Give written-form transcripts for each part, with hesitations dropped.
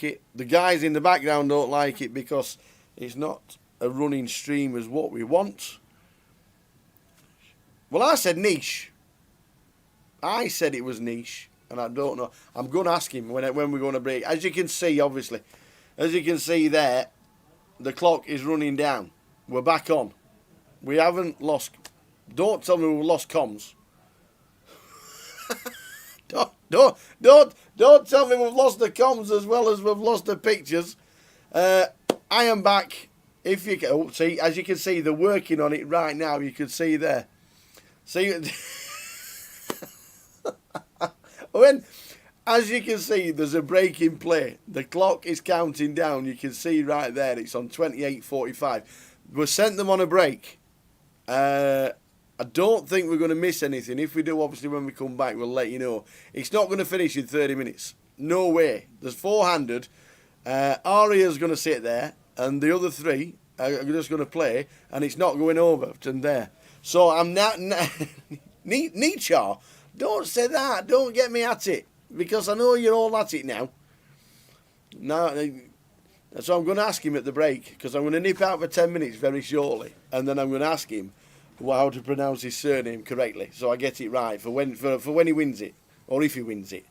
it. The guys in the background don't like it because it's not a running stream as what we want. Well, I said niche. I said it was niche, and I don't know. I'm going to ask him when we're going to break. As you can see, obviously, as you can see there, the clock is running down. We're back on. We haven't lost. Don't tell me we've lost comms. Don't tell me we've lost the comms as well as we've lost the pictures. I am back. If you can, oh, see, as you can see, they're working on it right now. You can see there. See, when, as you can see, there's a break in play. The clock is counting down. You can see right there. It's on 28:45. We sent them on a break. I don't think we're going to miss anything. If we do, obviously, when we come back, we'll let you know. It's not going to finish in 30 minutes. No way. There's 400. Aria's going to sit there, and the other three are just going to play, and it's not going over from there. So I'm not... Nietzsche, don't say that. Don't get me at it, because I know you're all at it now. Now, so I'm going to ask him at the break, because I'm going to nip out for 10 minutes very shortly, and then I'm going to ask him how to pronounce his surname correctly, so I get it right for when he wins it, or if he wins it.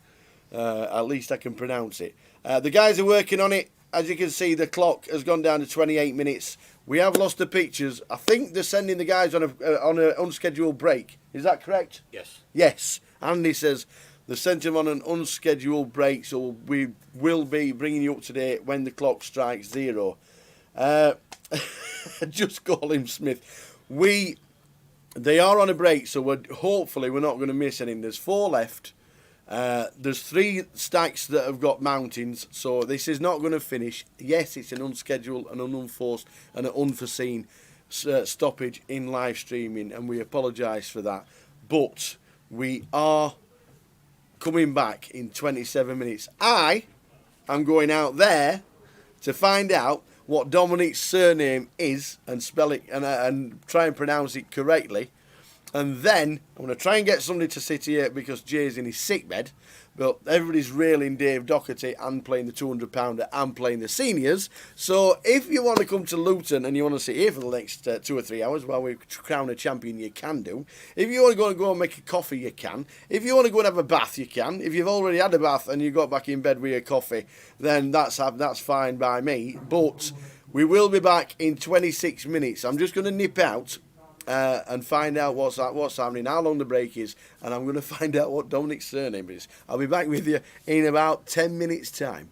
At least I can pronounce it. The guys are working on it. As you can see, the clock has gone down to 28 minutes. We have lost the pictures. I think they're sending the guys on an unscheduled break. Is that correct? Yes. Yes. Andy says they sent him on an unscheduled break, so we will be bringing you up to date when the clock strikes 0. Just call him Smith. They are on a break, so hopefully we're not going to miss any. There's 4 left. There's 3 stacks that have got mountains, so this is not going to finish. Yes, it's an unscheduled and an unforced and an unforeseen stoppage in live streaming, and we apologise for that. But we are coming back in 27 minutes. I am going out there to find out what Dominic's surname is and spell it and try and pronounce it correctly. And then I'm going to try and get somebody to sit here because Jay's in his sick bed. But everybody's railing Dave Doherty and playing the 200-pounder and playing the seniors. So if you want to come to Luton and you want to sit here for the next 2 or 3 hours while we crown a champion, you can do. If you want to go and make a coffee, you can. If you want to go and have a bath, you can. If you've already had a bath and you got back in bed with your coffee, then that's fine by me. But we will be back in 26 minutes. I'm just going to nip out and find out what's happening, how long the break is, and I'm going to find out what Dominic's surname is. I'll be back with you in about 10 minutes' time.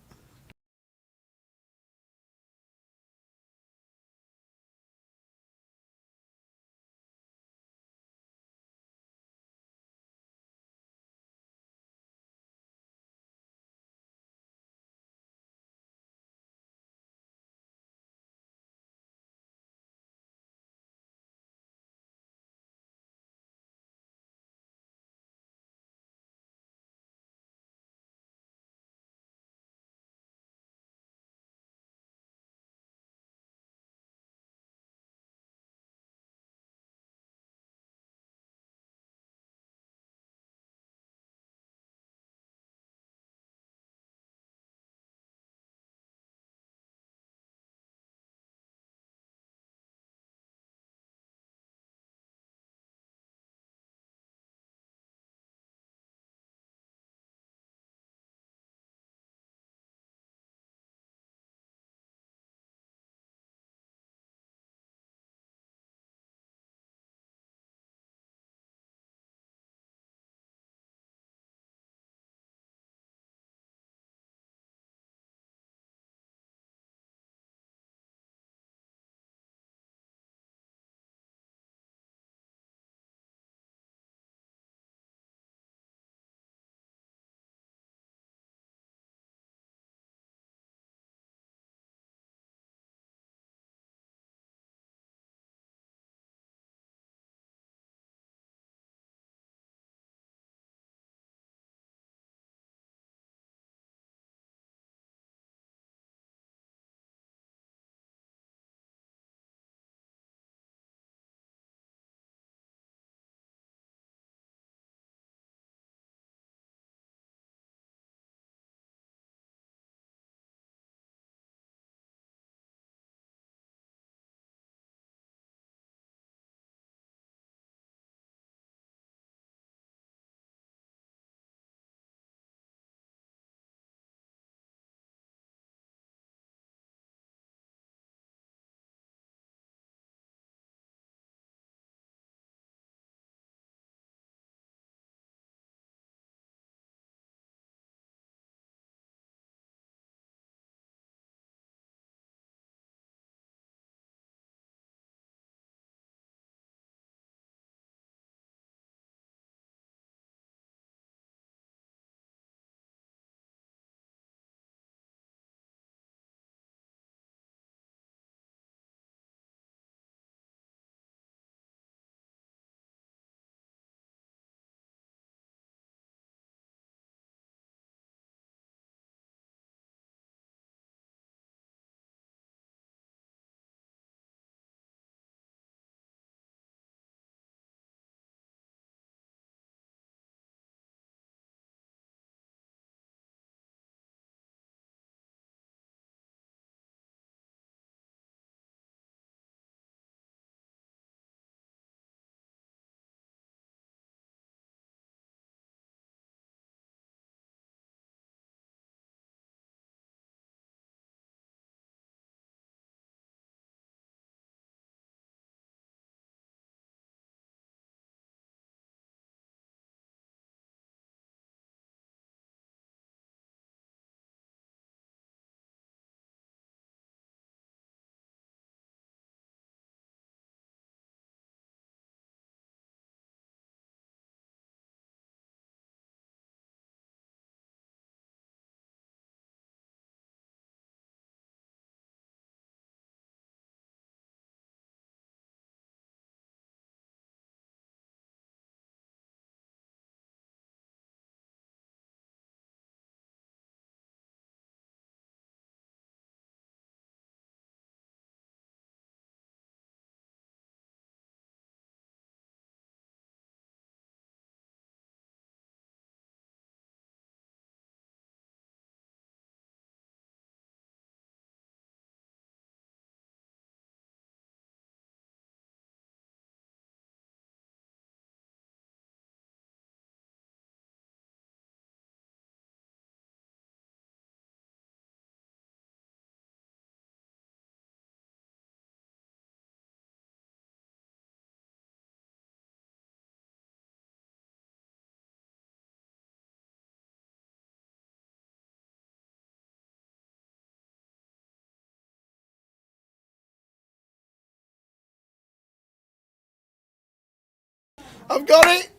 I've got it.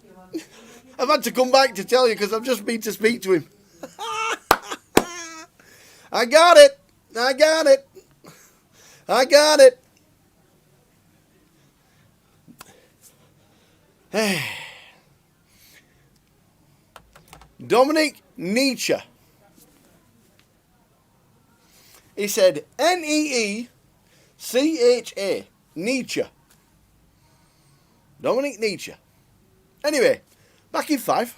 I've had to come back to tell you because I've just been to speak to him. I got it. I got it. I got it. Dominic Nietzsche. He said Neecha. Nietzsche. Dominic Nietzsche. Anyway, back in 5.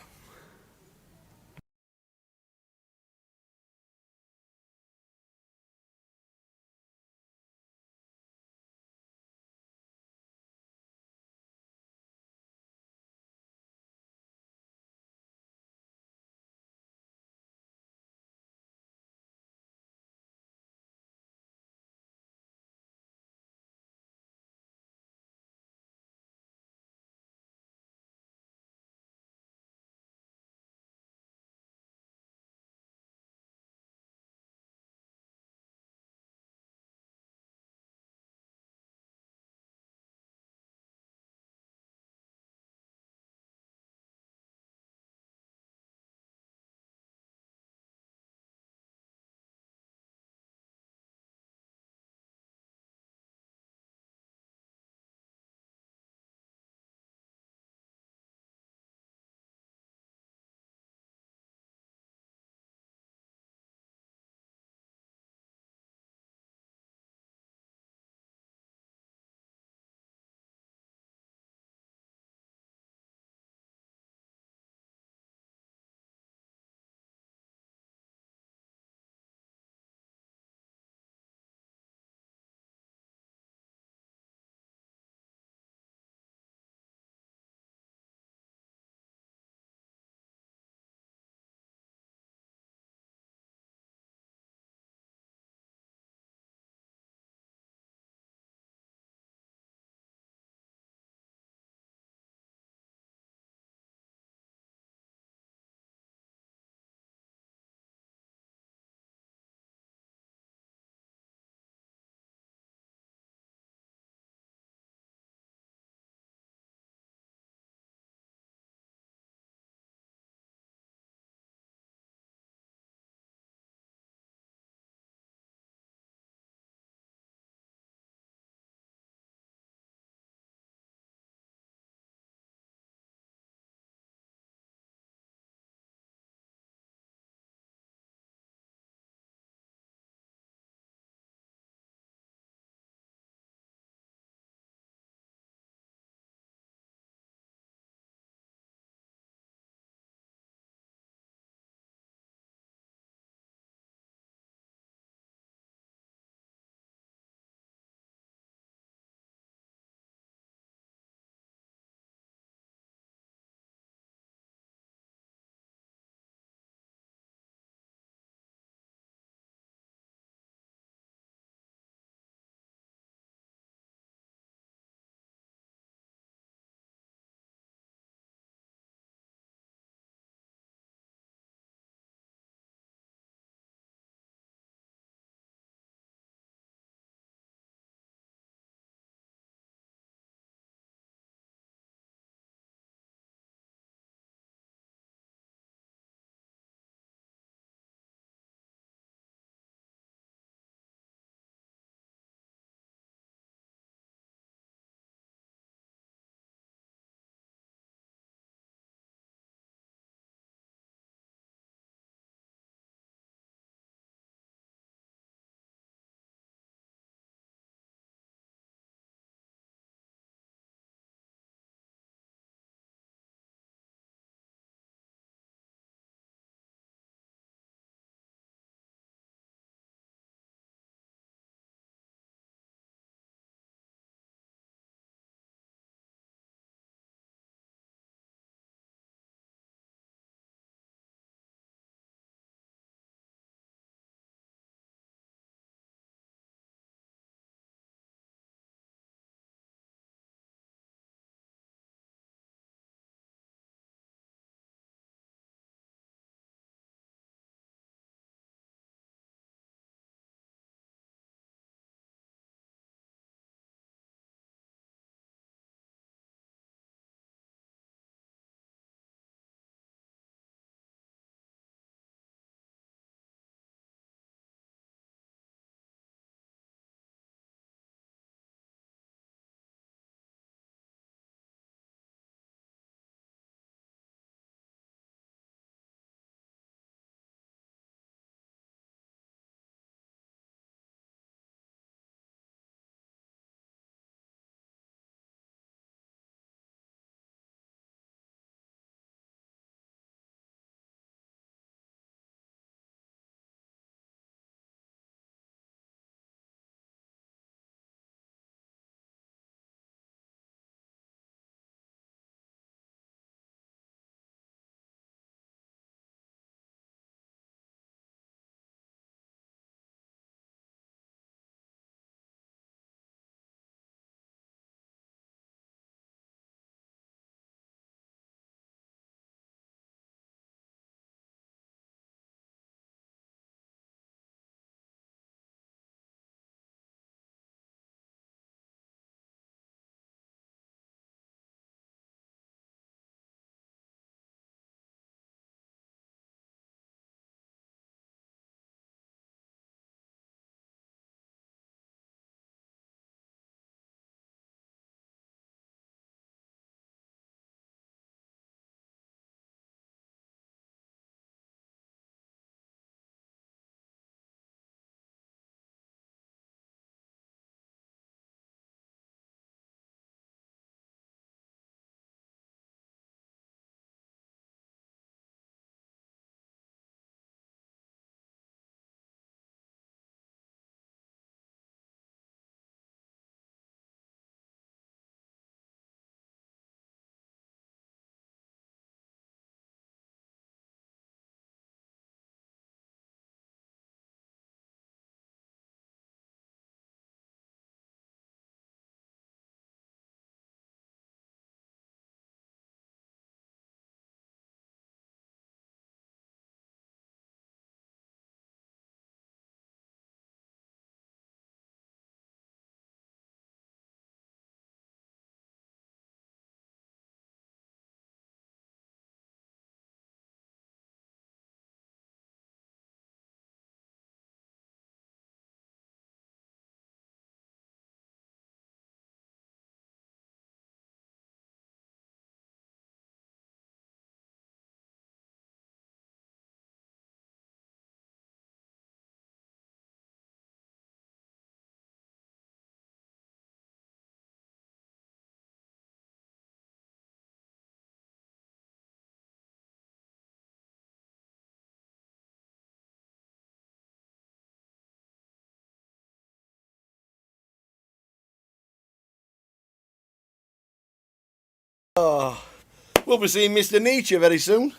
We'll be seeing Mr. Nietzsche very soon.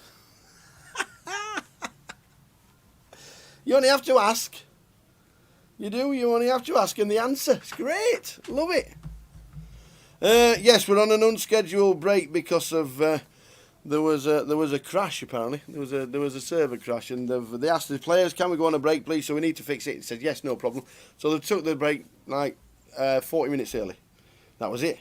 You only have to ask. You do, you only have to ask and the answer. It's great. Love it. Yes, we're on an unscheduled break because of there was a crash apparently. There was a server crash and they asked the players, can we go on a break please, so we need to fix it. He said yes, no problem. So they took the break like 40 minutes early. That was it.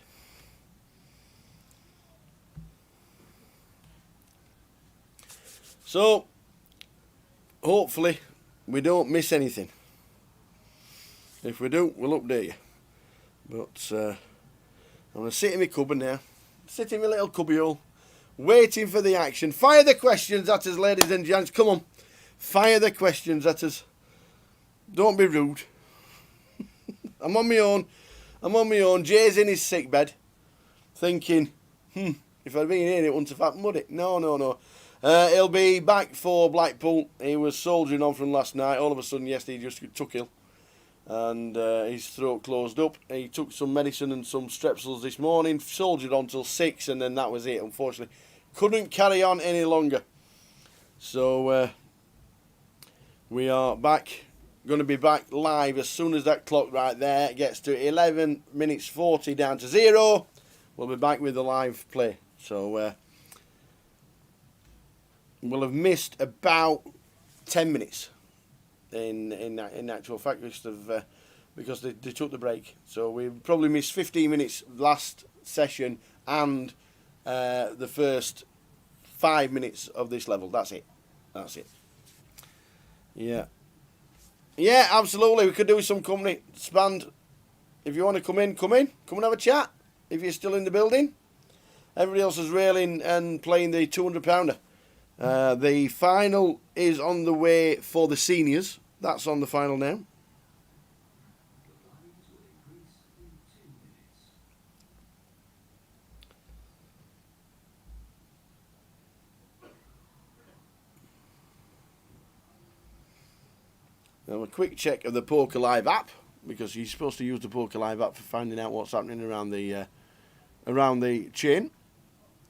So hopefully we don't miss anything. If we do, we'll update you. But I'm going to sit in my cupboard now. Sit in my little cubbyhole. Waiting for the action. Fire the questions at us, ladies and gents. Come on. Fire the questions at us. Don't be rude. I'm on my own. I'm on my own. Jay's in his sick bed. Thinking, if I'd been here, it wouldn't have happened, would it? No. He'll be back for Blackpool. He was soldiering on from last night. All of a sudden, yesterday, he just took ill. And his throat closed up. He took some medicine and some strepsils this morning, soldiered on till 6, and then that was it, unfortunately. Couldn't carry on any longer. So we are back, going to be back live as soon as that clock right there gets to 11 minutes 40 down to 0. We'll be back with the live play. So we'll have missed about 10 minutes. In actual fact, because they took the break, so we probably missed 15 minutes last session and the first 5 minutes of this level. That's it. Yeah, absolutely. We could do with some company. Spand, if you want to come in, come and have a chat. If you're still in the building, everybody else is railing and playing the £200. The final is on the way for the seniors. That's on the final now. Now a quick check of the Poker Live app, because you're supposed to use the Poker Live app for finding out what's happening around the chain.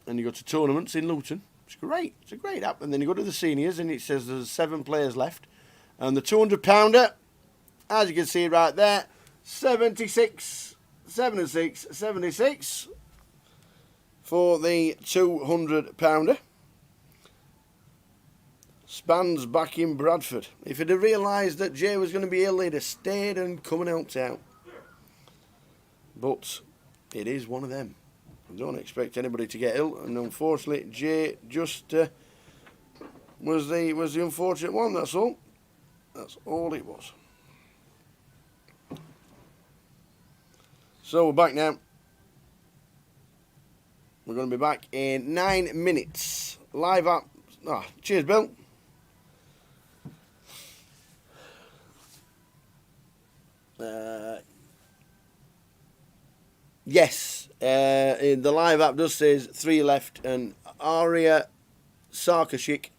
And you go to tournaments in Luton. It's great. It's a great app. And then you go to the seniors and it says there's 7 players left. And the £200, as you can see right there, 76 for the £200. Spans back in Bradford. If he'd have realised that Jay was going to be ill, he'd have stayed and come and helped out. But it is one of them. I don't expect anybody to get ill, and unfortunately, Jay just was the unfortunate one. That's all. That's all it was. So we're back now. We're going to be back in 9 minutes. Live up. Cheers, Bill. Yes, the live app does says 3 left, and Arya Sarkashik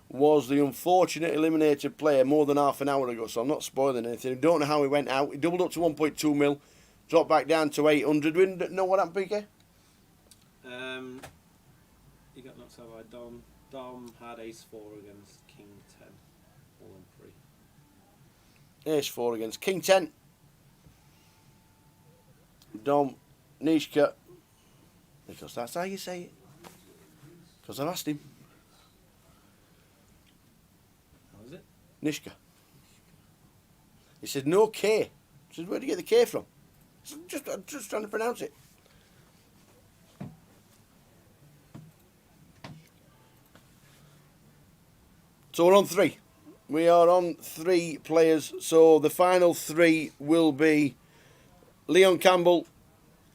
was the unfortunate eliminated player more than half an hour ago, so I'm not spoiling anything. I don't know how he went out. He doubled up to 1.2 mil, dropped back down to 800. We didn't know what happened, PK? He got knocked out by Dom. Dom had ace-4 against King 10, all in 3. Ace-4 against King 10. Dom, Nishka, because that's how you say it. Because I've asked him. How is it? Nishka. He said no K. I said, where do you get the K from? I'm just trying to pronounce it. So we're on 3. We are on 3 players. So the final 3 will be Leon Campbell,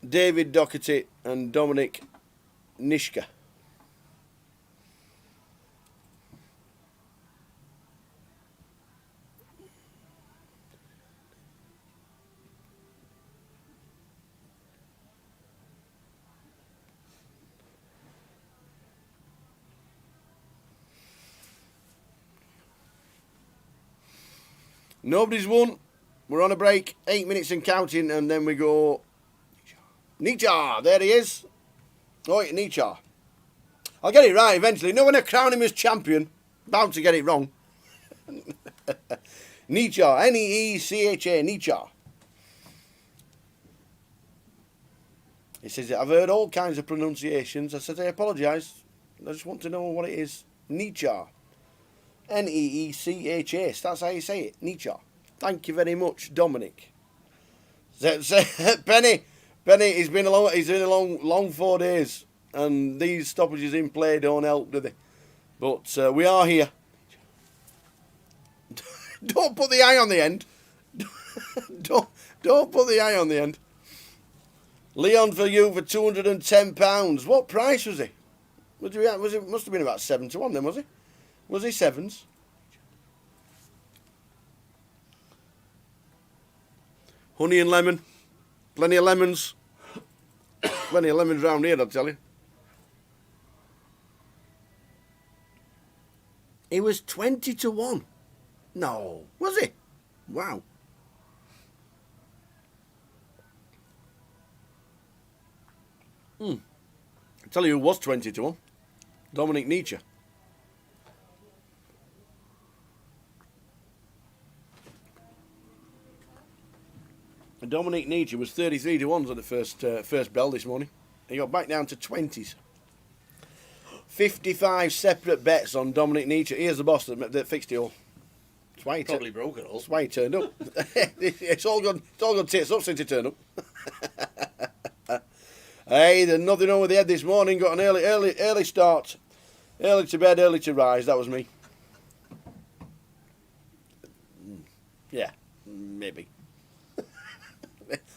David Doherty and Dominic Nishka. Nobody's won. We're on a break, 8 minutes and counting, and then we go. Nietzsche, there he is. Oh, Nietzsche. I'll get it right eventually. No, when I crown him as champion, bound to get it wrong. Neecha, Neecha, Neecha. He says, I've heard all kinds of pronunciations. I said, I apologise. I just want to know what it is. Neecha. Neechas. That's how you say it. Neecha. Thank you very much, Dominic. Penny, it's been a long 4 days, and these stoppages in play don't help, do they? But we are here. Don't put the I on the end. don't put the I on the end. Leon for you for £210. What price was he? Was it? Must have been about 7 to 1 then, was he? Was he sevens? Honey and lemon. Plenty of lemons. Plenty of lemons round here, I'll tell you. He was 20 to 1. No, was he? Wow. I tell you who was 20 to 1. Dominic Nietzsche. Dominic Nietzsche was 33 to 1 at the first bell this morning. He got back down to 20s. 55 separate bets on Dominic Nietzsche. Here's the boss that fixed it all. That's why he probably broke it all. That's why he turned up. It's all gone tits up since he turned up. Hey, there's nothing wrong with the head this morning. Got an early start. Early to bed, early to rise. That was me. Yeah, maybe.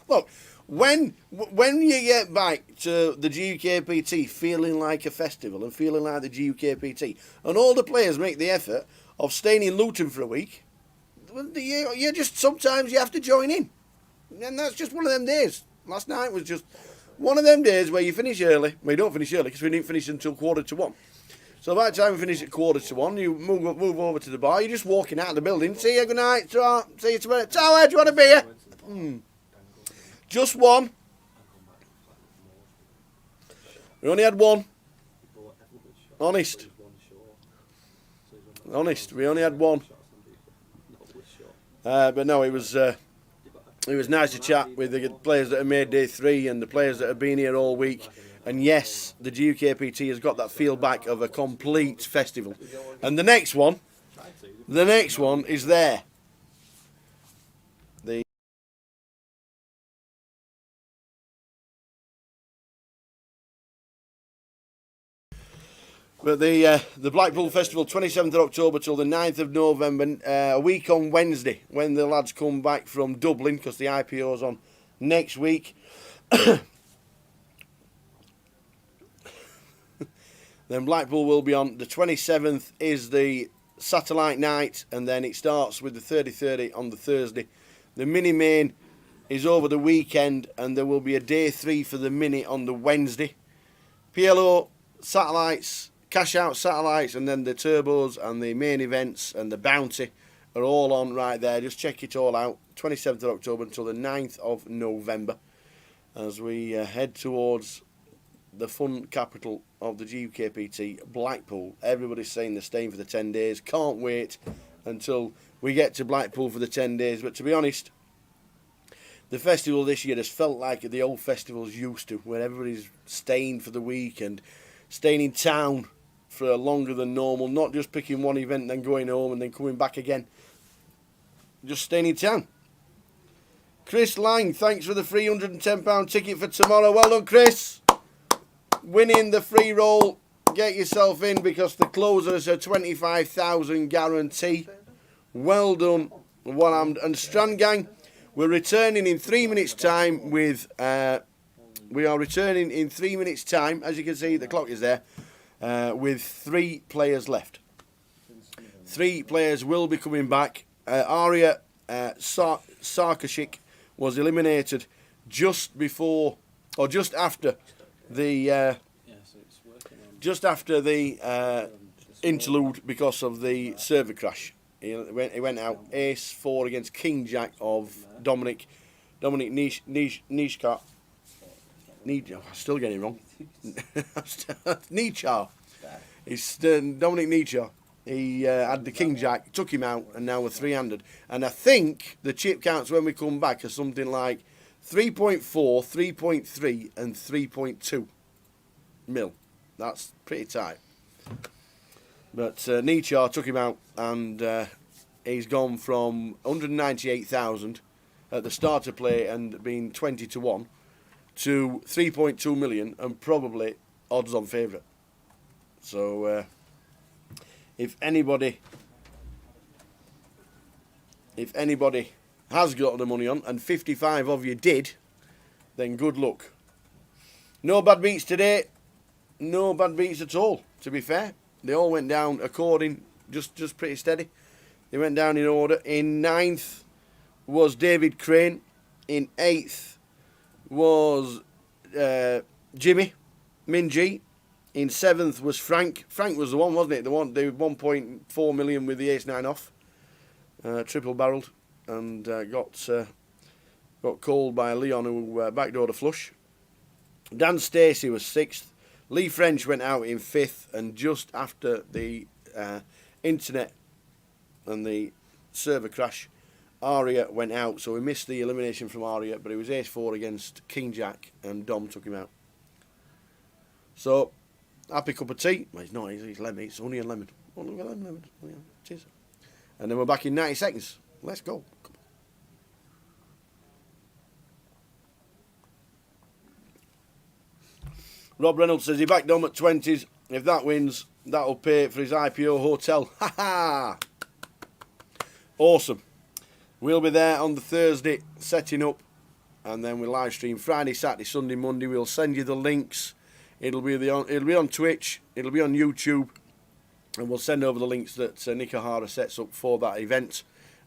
Look, when you get back to the GUKPT feeling like a festival and feeling like the GUKPT, and all the players make the effort of staying in Luton for a week, you just sometimes you have to join in, and that's just one of them days. Last night was just one of them days where you finish early. Well, you don't finish early because we didn't finish until 1:45. So by the time we finish at 1:45, you move over to the bar. You're just walking out of the building. See you, good night. See you tomorrow. Tower, do you want a beer? Just one. We only had one. Honest, we only had one. But no, it was nice to chat with the players that have made day 3 and the players that have been here all week. And yes, the GUKPT has got that feel back of a complete festival. And the next one is there. But the Blackpool Festival, 27th of October till the 9th of November, a week on Wednesday, when the lads come back from Dublin, because the IPO's on next week. Then Blackpool will be on. The 27th is the satellite night, and then it starts with the 30-30 on the Thursday. The mini main is over the weekend, and there will be a day 3 for the mini on the Wednesday. PLO, satellites, cash out satellites, and then the turbos and the main events and the bounty are all on right there. Just check it all out. 27th of October until the 9th of November as we head towards the fun capital of the GUKPT, Blackpool. Everybody's saying they're staying for the 10 days. Can't wait until we get to Blackpool for the 10 days. But to be honest, the festival this year has felt like the old festivals used to, where everybody's staying for the week and staying in town for longer than normal, not just picking one event and then going home and then coming back again. Just staying in town. Chris Lang, thanks for the £310 ticket for tomorrow. Well done, Chris. Winning the free roll. Get yourself in because the closers are 25,000 guarantee. Well done. And Strand Gang, we're returning in 3 minutes' time with... we are returning in 3 minutes' time. As you can see, the clock is there. With 3 players left. 3 players will be coming back. Arya Sarkashik was eliminated just before, or just after the interlude because of the server crash. He went out ace 4 against King Jack of Dominic Nishka. I'm still getting it wrong. Nietzsche. It's Dominic Nietzsche. He had the King Jack, took him out, and now we're 3-handed. And I think the chip counts when we come back are something like 3.4, 3.3, and 3.2 mil. That's pretty tight. But Nietzsche took him out, and he's gone from 198,000 at the start of play and being 20 to 1 to 3.2 million and probably odds on favourite. So if anybody has got the money on, and 55 of you did, then good luck. No bad beats today. No bad beats at all, to be fair. They all went down according, just pretty steady. They went down in order. In 9th was David Crane. In 8th was Jimmy Minji. In 7th was Frank. Frank was the one, wasn't it? The 1.4 million with the ace-9 off. Triple barreled and got called by Leon, who backdoored a flush. Dan Stacey was 6th. Lee French went out in 5th, and just after the internet and the server crash, Aria went out, so we missed the elimination from Aria, but it was ace-4 against King Jack, and Dom took him out. So, happy cup of tea. Well, it's not, it's lemon, it's honey and lemon. Oh, look at lemon. Oh, yeah. Cheers. And then we're back in 90 seconds. Let's go. Rob Reynolds says he backed Dom at 20s. If that wins, that'll pay for his IPO hotel. Ha ha! Awesome. We'll be there on the Thursday setting up, and then we'll live stream Friday, Saturday, Sunday, Monday. We'll send you the links. It'll be on Twitch. It'll be on YouTube, and we'll send over the links that Nick O'Hara sets up for that event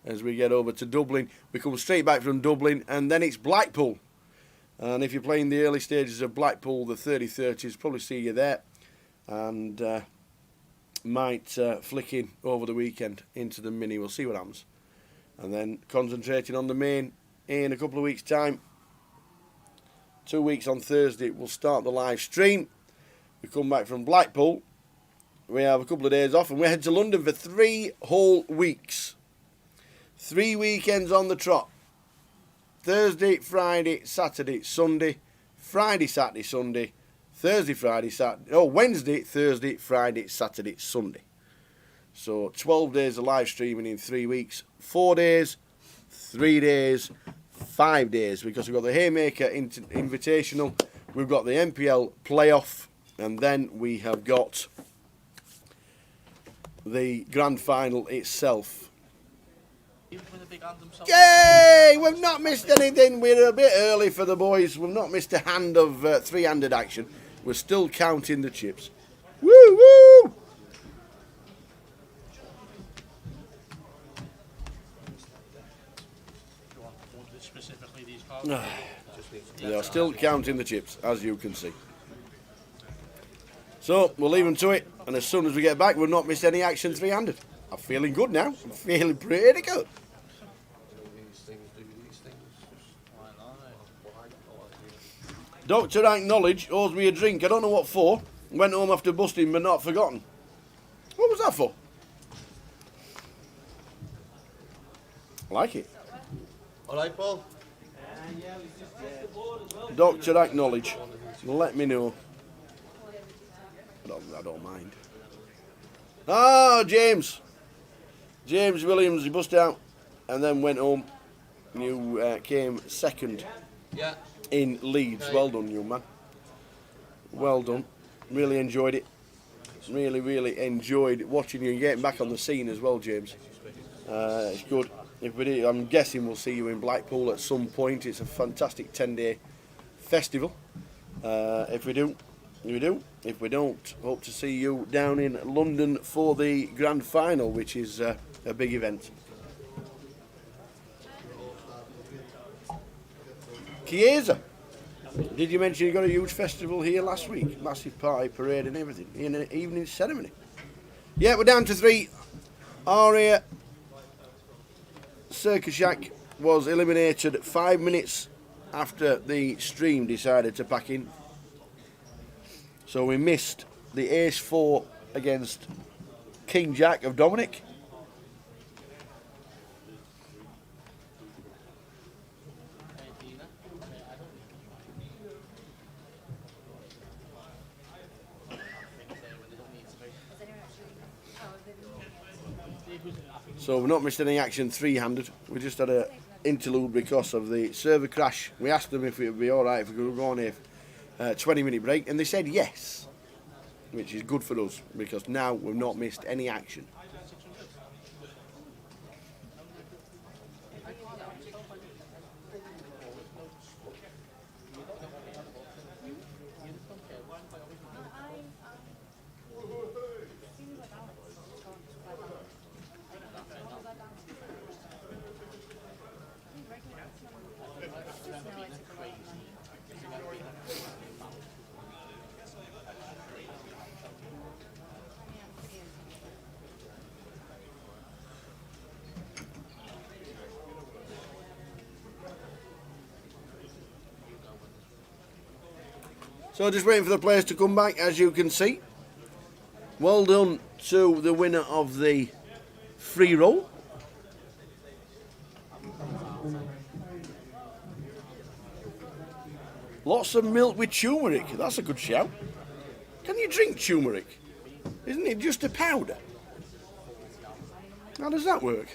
as we get over to Dublin. We come straight back from Dublin, and then it's Blackpool. And if you're playing the early stages of Blackpool, the 30-30s, probably see you there. And might flick in over the weekend into the mini. We'll see what happens. And then concentrating on the main in a couple of weeks' time. 2 weeks on Thursday, we'll start the live stream. We come back from Blackpool. We have a couple of days off, and we head to London for 3 whole weeks. 3 weekends on the trot. Thursday, Friday, Saturday, Sunday, Friday, Saturday, Sunday, Thursday, Friday, Saturday, Wednesday, Thursday, Friday, Saturday, Sunday. So 12 days of live streaming in 3 weeks, 4 days, 3 days, 5 days, because we've got the Haymaker Invitational, we've got the MPL Playoff, and then we have got the Grand Final itself. Yay! We've not missed anything. We're a bit early for the boys. We've not missed a hand of three-handed action. We're still counting the chips. Woo woo! They are still counting the chips, as you can see. So we'll leave them to it, and as soon as we get back, we've not missed any action three-handed. I'm feeling good now. I'm feeling pretty good. Dr. Rank Knowledge owes me a drink. I don't know what for. Went home after busting but not forgotten. What was that for? I like it. Alright, Paul? Dr. Acknowledge. Let me know. I don't mind. Ah, James. James Williams, he busted out and then went home. You came second in Leeds. Well done, young man. Well done. Really enjoyed it. Really enjoyed watching you and getting back on the scene as well, James. It's good. If we do, I'm guessing we'll see you in Blackpool at some point. It's a fantastic 10-day festival. If we do, we do. If we don't, hope to see you down in London for the Grand Final, which is a big event. Chiesa, did you mention you got a huge festival here last week? Massive party, parade and everything in an evening ceremony. Yeah, we're down to 3. Aria Circus Shack was eliminated 5 minutes after the stream decided to pack in. So we missed the ace 4 against King Jack of Dominic. So we've not missed any action three-handed. We just had an interlude because of the server crash. We asked them if it would be alright if we could go on a 20-minute break, and they said yes, which is good for us because now we've not missed any action. So just waiting for the players to come back, as you can see. Well done to the winner of the free roll. Lots of milk with turmeric. That's a good shout. Can you drink turmeric? Isn't it just a powder? How does that work?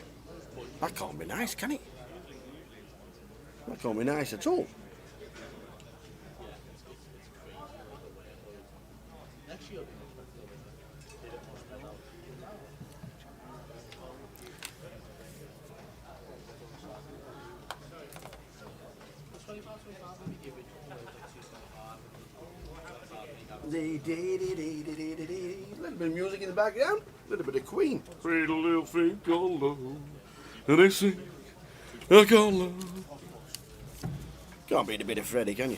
That can't be nice, can it? That can't be nice at all. A little bit of music in the background, a little bit of Queen. Pretty little thing called love, and they sing, I call love. Can't beat a bit of Freddie, can you?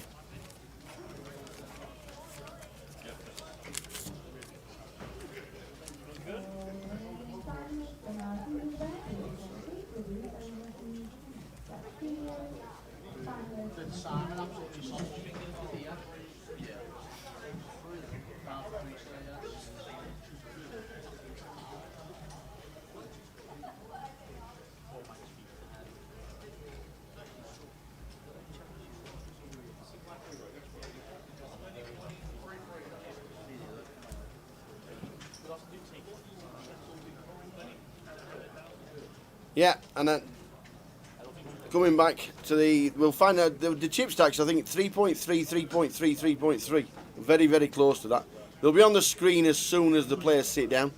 Yeah, and then coming back to we'll find out the chip stacks, I think 3.3, 3.3, 3.3. Very, very close to that. They'll be on the screen as soon as the players sit down.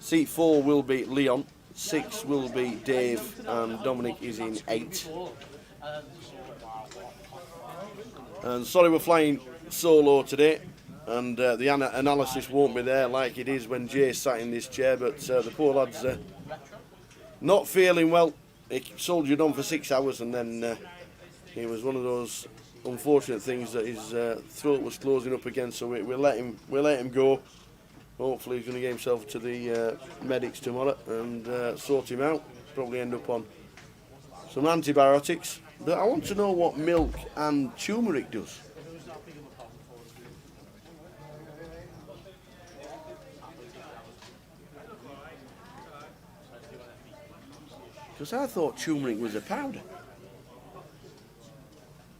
Seat 4 will be Leon, 6 will be Dave, and Dominic is in 8. And sorry we're flying solo today, and the analysis won't be there like it is when Jay sat in this chair, but the poor lad's not feeling well. He soldiered on for 6 hours, and then it was one of those unfortunate things that his throat was closing up again. So we let him go. Hopefully he's going to get himself to the medics tomorrow and sort him out. Probably end up on some antibiotics. But I want to know what milk and turmeric does. Because I thought turmeric was a powder.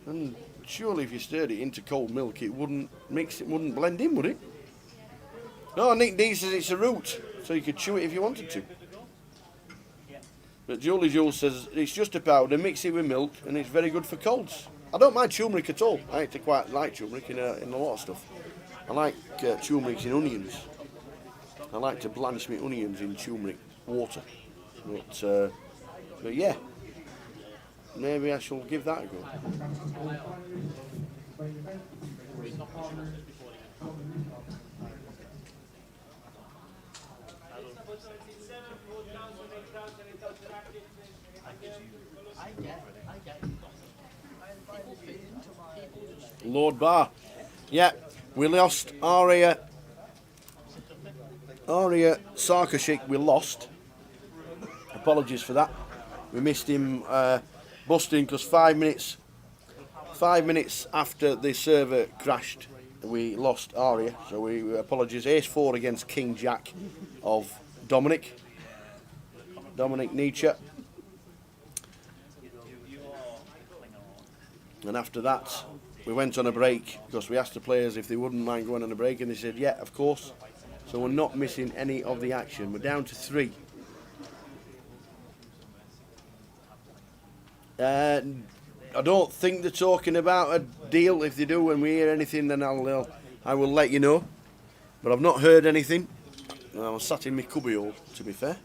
And surely if you stirred it into cold milk, it wouldn't mix, it wouldn't blend in, would it? No, Nick D says it's a root, so you could chew it if you wanted to. But Jules says it's just a powder, mix it with milk, and it's very good for colds. I don't mind turmeric at all. I actually quite like turmeric in a lot of stuff. I like turmeric in onions. I like to blanch my onions in turmeric water. But yeah, maybe I shall give that a go. Lord Bar. Yeah, we lost Aria Sarkashik, we lost. Apologies for that. We missed him busting because 5 minutes after the server crashed, we lost Aria, so we apologise. Ace-4 against King Jack of Dominic Nietzsche. And after that, we went on a break because we asked the players if they wouldn't mind going on a break, and they said, yeah, of course. So we're not missing any of the action. We're down to 3. I don't think they're talking about a deal. If they do, when we hear anything, then I will let you know. But I've not heard anything. I was sat in my cubbyhole, to be fair.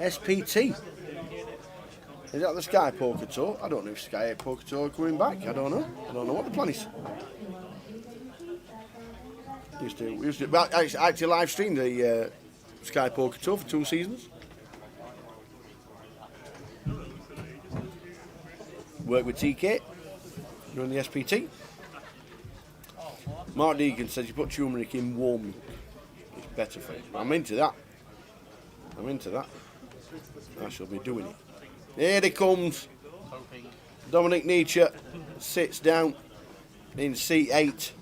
SPT. Is that the Sky Poker Tour? I don't know if Sky Poker Tour are coming back. I don't know. I don't know what the plan is. We used to actually live stream the Sky Poker Tour for 2 seasons. Work with TK during the SPT. Mark Deegan says you put turmeric in warm milk. It's better for you. I'm into that. I shall be doing it. Here he comes. Dominic Nietzsche sits down in seat 8.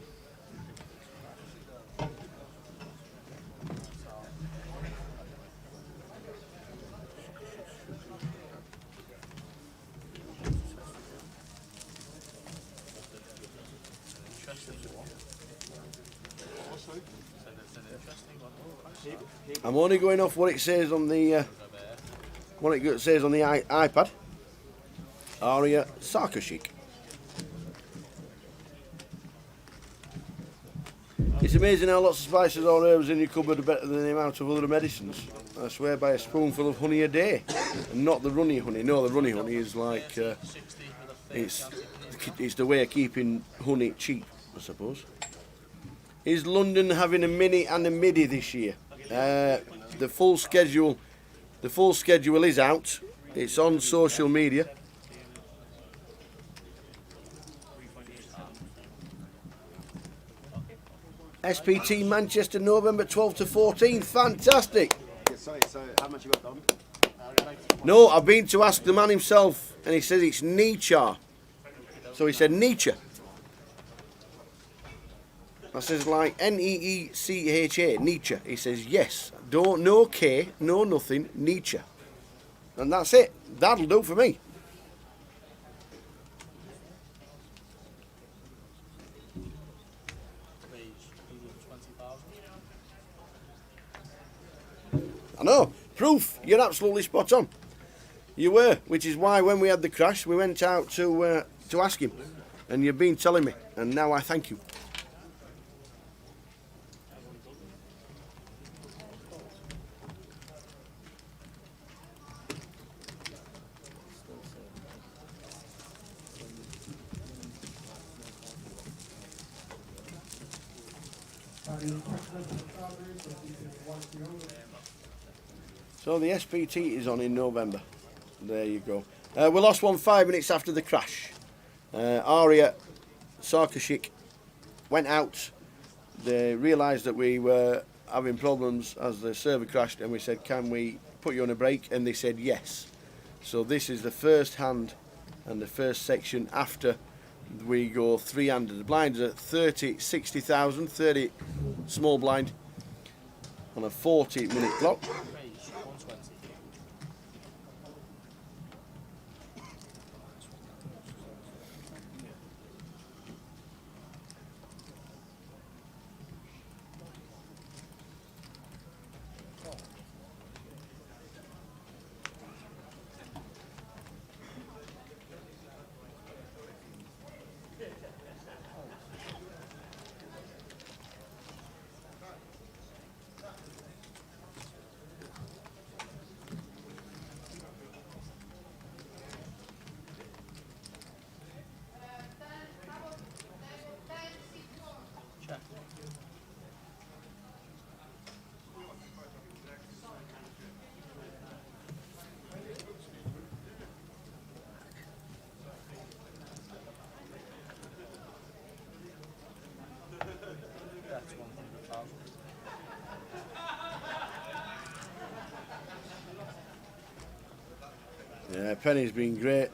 I'm only going off what it says on the iPad. Aria Sarkashik. It's amazing how lots of spices or herbs in your cupboard are better than the amount of other medicines. I swear by a spoonful of honey a day, and not the runny honey. No, the runny honey is like it's the way of keeping honey cheap, I suppose. Is London having a mini and a midi this year? The full schedule is out. It's on social media. SPT Manchester, November 12th to 14th. Fantastic. Yeah, sorry, so how much you got, Dom? No, I've been to ask the man himself, and he says it's Nietzsche. So he said Nietzsche. I says like Neecha, Nietzsche. He says yes. Don't, no K, no nothing, Nietzsche. And that's it. That'll do for me. I know. Proof. You're absolutely spot on. You were, which is why when we had the crash, we went out to ask him, and you've been telling me, and now I thank you. So the SPT is on in November. There you go. We lost one 5 minutes after the crash. Aria Sarkashik went out. They realised that we were having problems as the server crashed, and we said, can we put you on a break? And they said yes. So this is the first hand and the first section after we go 3-handed. The blinds are 30, 60,000, 30 small blind on a 40-minute clock. Yeah, Penny's been great.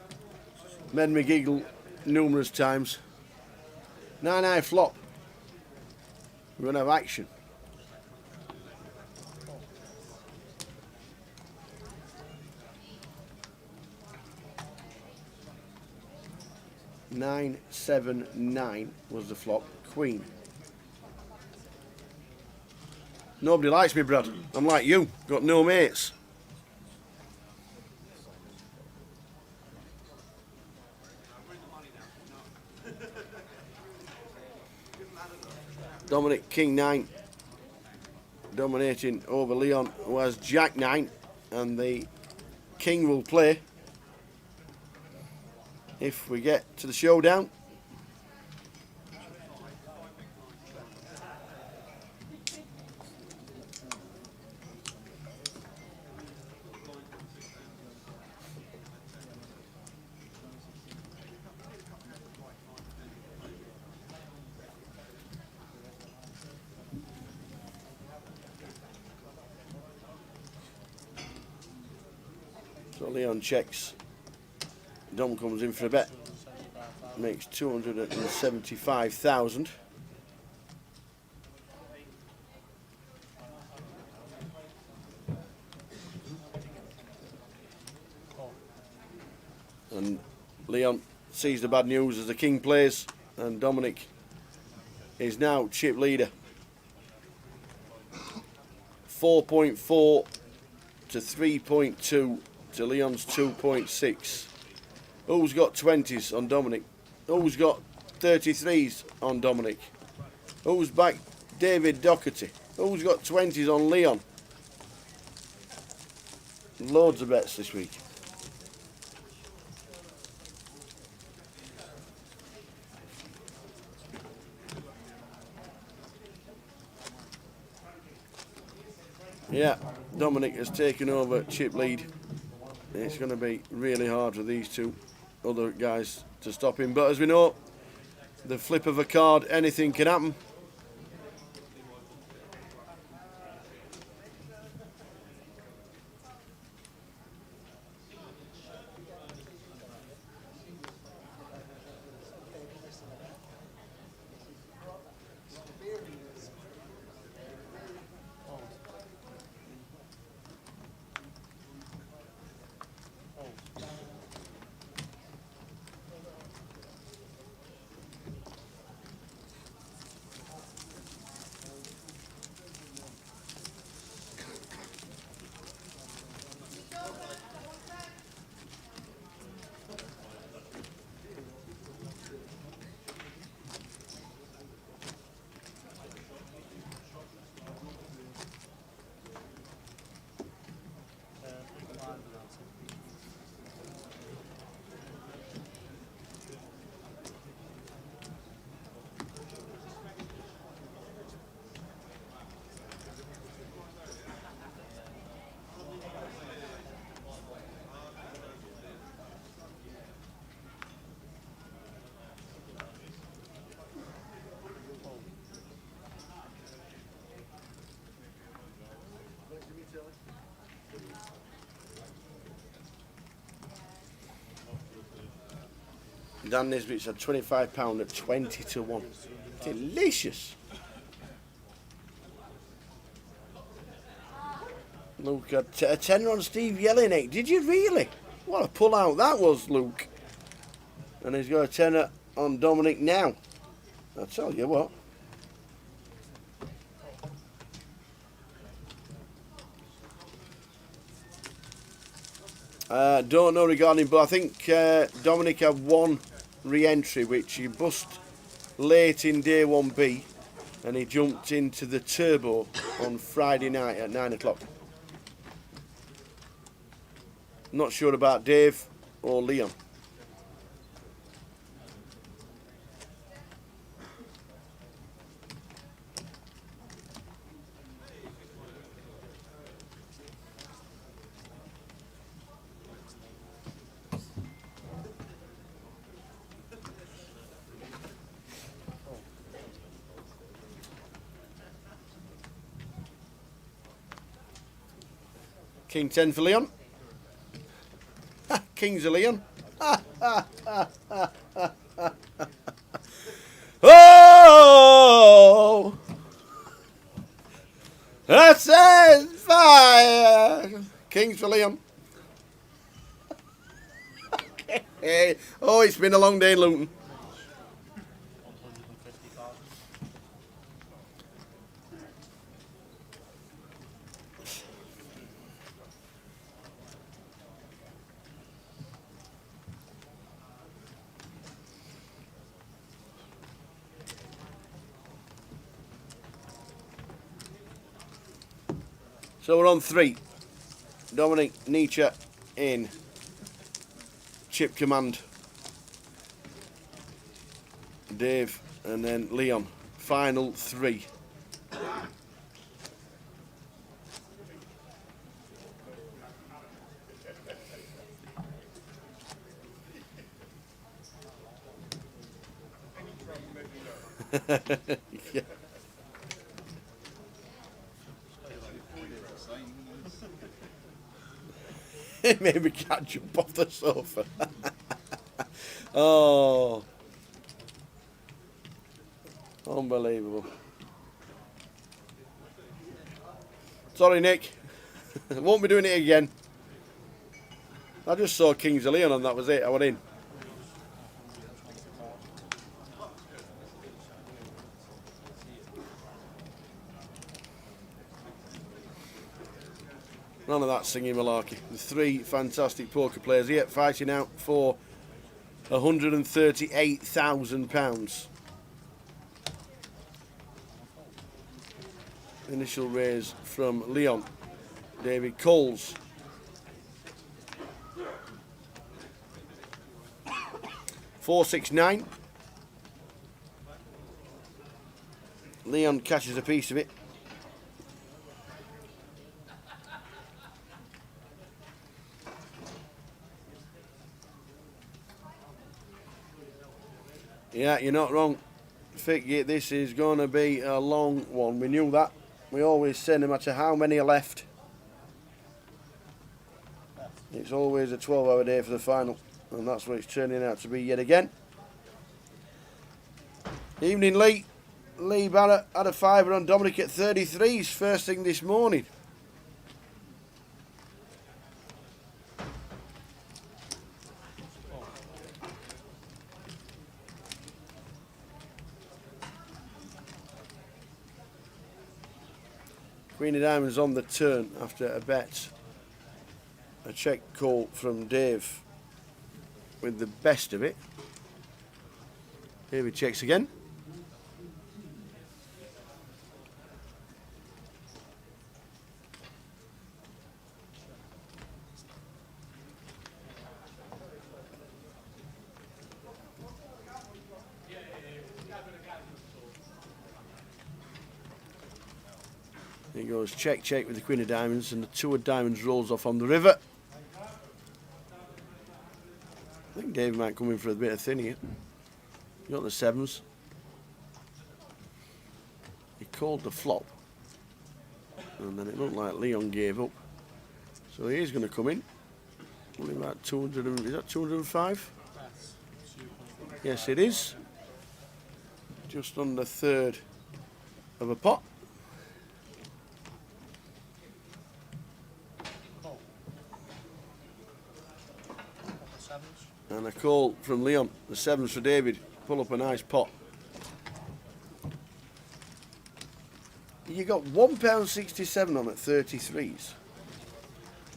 Made me giggle numerous times. 9-9 flop. We're going to have action. Nine, 7, 9 was the flop. Queen. Nobody likes me, Brad. I'm like you. Got no mates. Dominic, King 9. Dominating over Leon, who has Jack 9. And the King will play if we get to the showdown. So Leon checks. Dom comes in for a bet. Makes 275,000. And Leon sees the bad news as the King plays, and Dominic is now chip leader. 4.4 to 3.2 to Leon's 2.6. Who's got 20s on Dominic? Who's got 33s on Dominic? Who's back David Doherty? Who's got 20s on Leon? Loads of bets this week. Yeah, Dominic has taken over chip lead. It's going to be really hard for these two other guys to stop him. But as we know, the flip of a card, anything can happen. Dan Nisbet's had £25 at 20 to 1. Delicious. Luke had a tenner on Steve Jelinek. Did you really? What a pull out that was, Luke. And he's got a tenner on Dominic now. I tell you what. Don't know regarding, but I think Dominic had one re-entry which he bust late in day 1B, and he jumped into the turbo on Friday night at 9 o'clock. Not sure about Dave or Leon. King 10 for Leon. Kings of Leon. Oh! That says fire! Kings for Leon. Okay. Oh, it's been a long day in Luton. So we're on 3. Dominic, Nietzsche in chip command. Dave and then Leon. Final 3. Yeah. It made me can't jump off the sofa. Oh, unbelievable. Sorry, Nick. Won't be doing it again. I just saw Kings of Leon and that was it. I went in. None of that singing malarkey. The 3 fantastic poker players here fighting out for £138,000. Initial raise from Leon. David Coles. $469. Leon catches a piece of it. Yeah, you're not wrong. Fick, this is going to be a long one. We knew that. We always say no matter how many are left, it's always a 12-hour day for the final. And that's what it's turning out to be yet again. Evening, Lee. Lee Barrett had a fiver on Dominic at 33s first thing this morning. Queen of Diamonds on the turn after a bet. A check call from Dave with the best of it. Here he checks again. He goes check, check with the Queen of Diamonds, and the 2 of Diamonds rolls off on the river. I think Dave might come in for a bit of thin here. You got the 7s. He called the flop, and then it looked like Leon gave up. So he is going to come in. Only about 200. Is that 205? Yes, it is. Just under a third of a pot. And a call from Leon, the 7s for David. Pull up a nice pot. You got £1.67 on at 33s.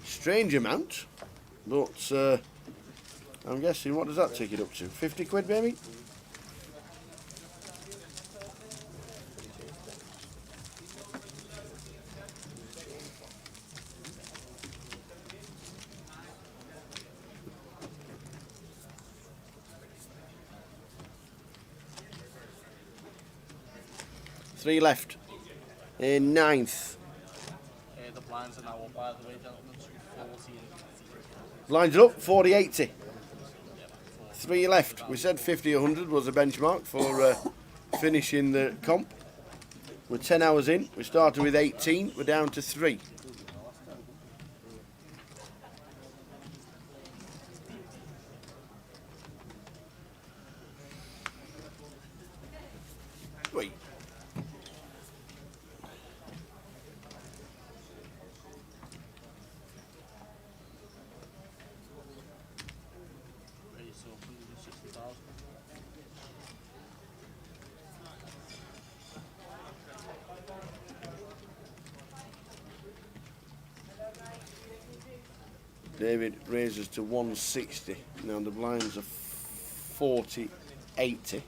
Strange amount, but I'm guessing, what does that take it up to? 50 quid, maybe? Three left. In 9th. The blinds are now up, by the way, gentlemen. 40 Blinds are up, 40-80. 3 left. We said 50-100 was a benchmark for finishing the comp. We're 10 hours in. We started with 18. We're down to 3. David raises to 160. Now the blinds are 40, 80.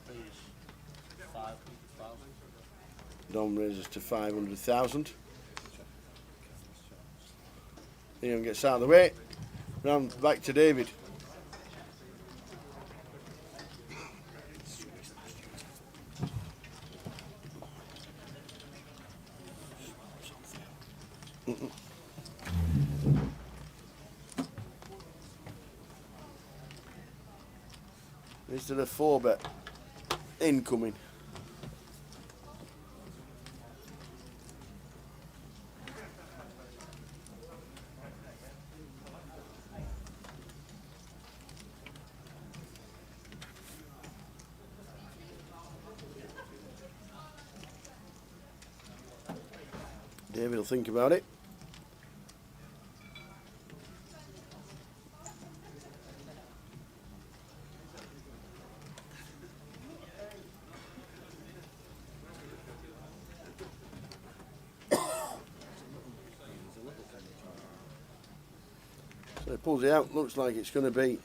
Please. 500,000. Dom raises to 500,000. Ian gets out of the way. Round back to David. This is a 4-bet incoming. David will think about it. So he pulls it out. Looks like it's going to be.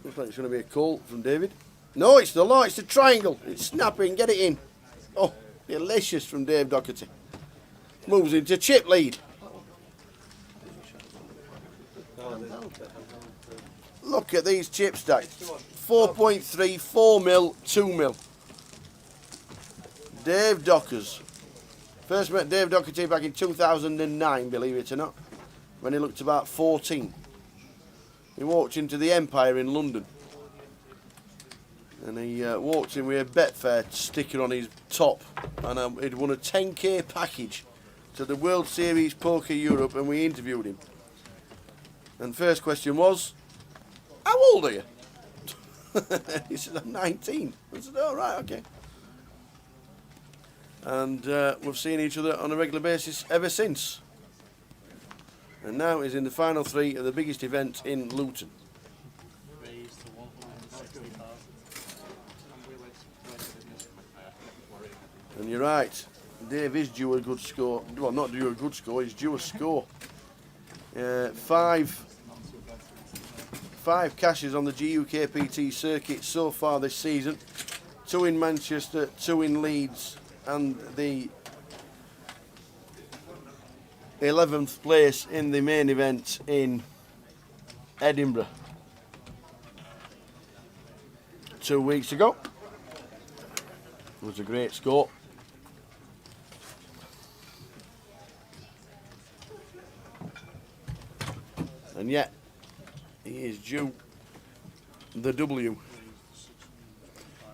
Looks like it's going to be a call from David. No, it's the law. It's the triangle. It's snapping. Get it in. Oh, delicious from Dave Doherty. Moves into chip lead. Look at these chip stacks. 4.3, 4 mil, 2 mil. Dave Dockers. First met Dave Doherty back in 2009, believe it or not, when he looked about 14. He walked into the Empire in London. And he walked in with a Betfair sticker on his top. And he'd won a 10k package to the World Series Poker Europe, and we interviewed him. And first question was, how old are you? He said, I'm 19. I said, oh, right, okay. And we've seen each other on a regular basis ever since. And now he's in the final 3 of the biggest event in Luton. Raised to 160,000. And you're right, Dave is due a good score. Well, not due a good score, he's due a score. 5 cashes on the GUKPT circuit so far this season. 2 in Manchester, 2 in Leeds, and the 11th place in the main event in Edinburgh 2 weeks ago. It was a great score. And yet, he is due the W.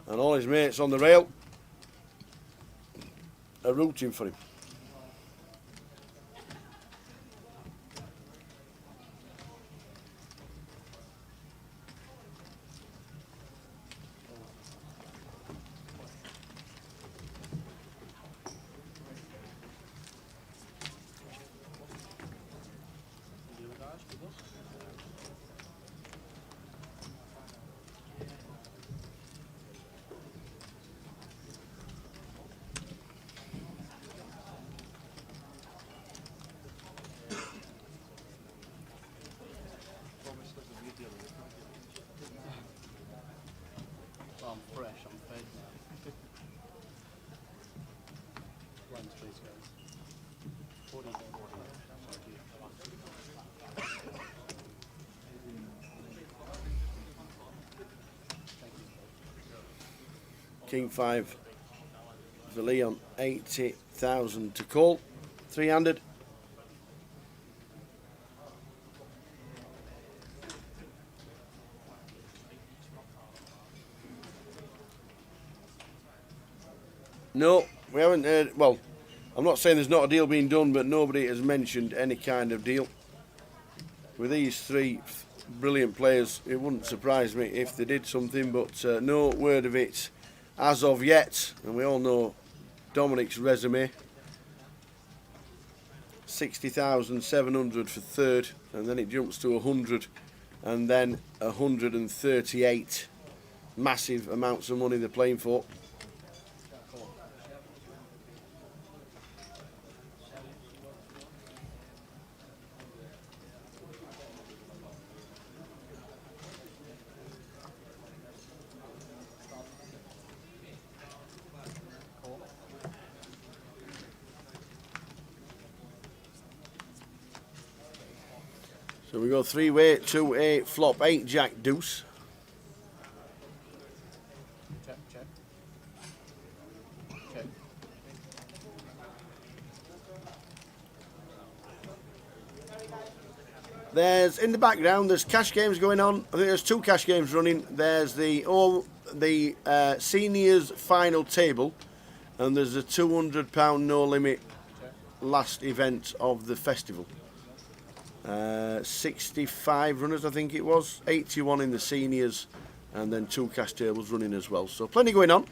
And all his mates on the rail are rooting for him. I'm fresh, I'm fed now. Lens please guys. 40. King 5 for Leon, 80,000 to call. 3-handed. No, we haven't heard. Well, I'm not saying there's not a deal being done, but nobody has mentioned any kind of deal. With these 3 brilliant players, it wouldn't surprise me if they did something, but no word of it as of yet. And we all know Dominic's resume. 60,700 for 3rd, and then it jumps to 100, and then 138. Massive amounts of money they're playing for. So we go 3-way to a flop 8 jack deuce. Check, check. Check. There's in the background. There's cash games going on. I think there's 2 cash games running. There's the seniors final table, and there's a £200 no limit last event of the festival. 65 runners, I think it was. 81 in the seniors, and then 2 cash tables running as well. So plenty going on.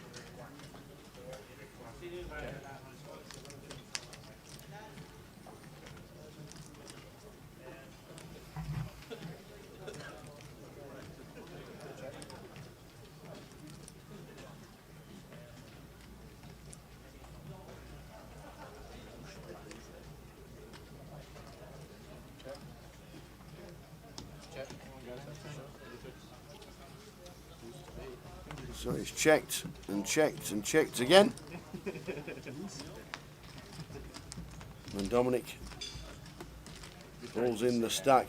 Check. So it's checked and checked and checked again. And Dominic pulls in the stack.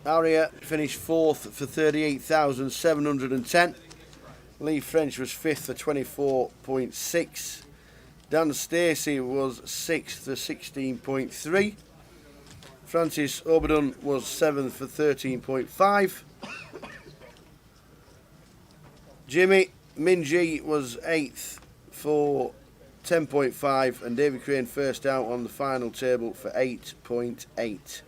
Aria finished 4th for 38,710. Lee French was 5th for 24.6. Dan Stacey was 6th for 16.3. Francis Oberdon was 7th for 13.5. Jimmy Minji was 8th for 10.5, and David Crane first out on the final table for 8.8.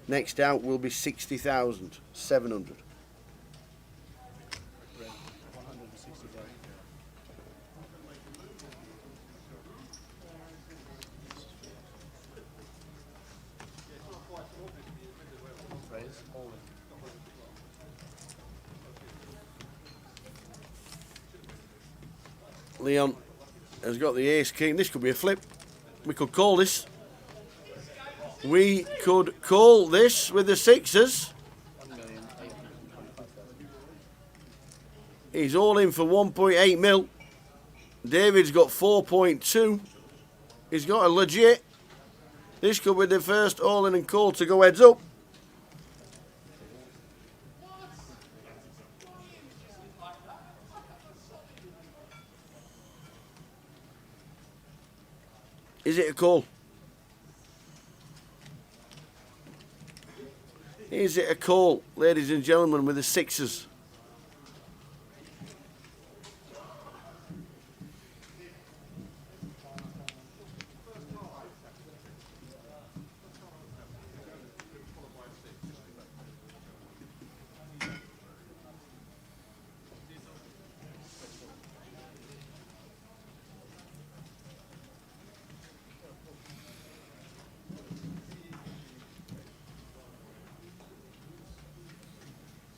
Next out will be 60,700. Red, 165. Raise, all in. Leon has got the ace king. This could be a flip. We could call this. We could call this with the sixes. 1,825,000. He's all in for 1.8 mil. David's got 4.2. He's got a legit. This could be the first all in and call to go heads up. Is it a call? Is it a call, ladies and gentlemen, with the sixes?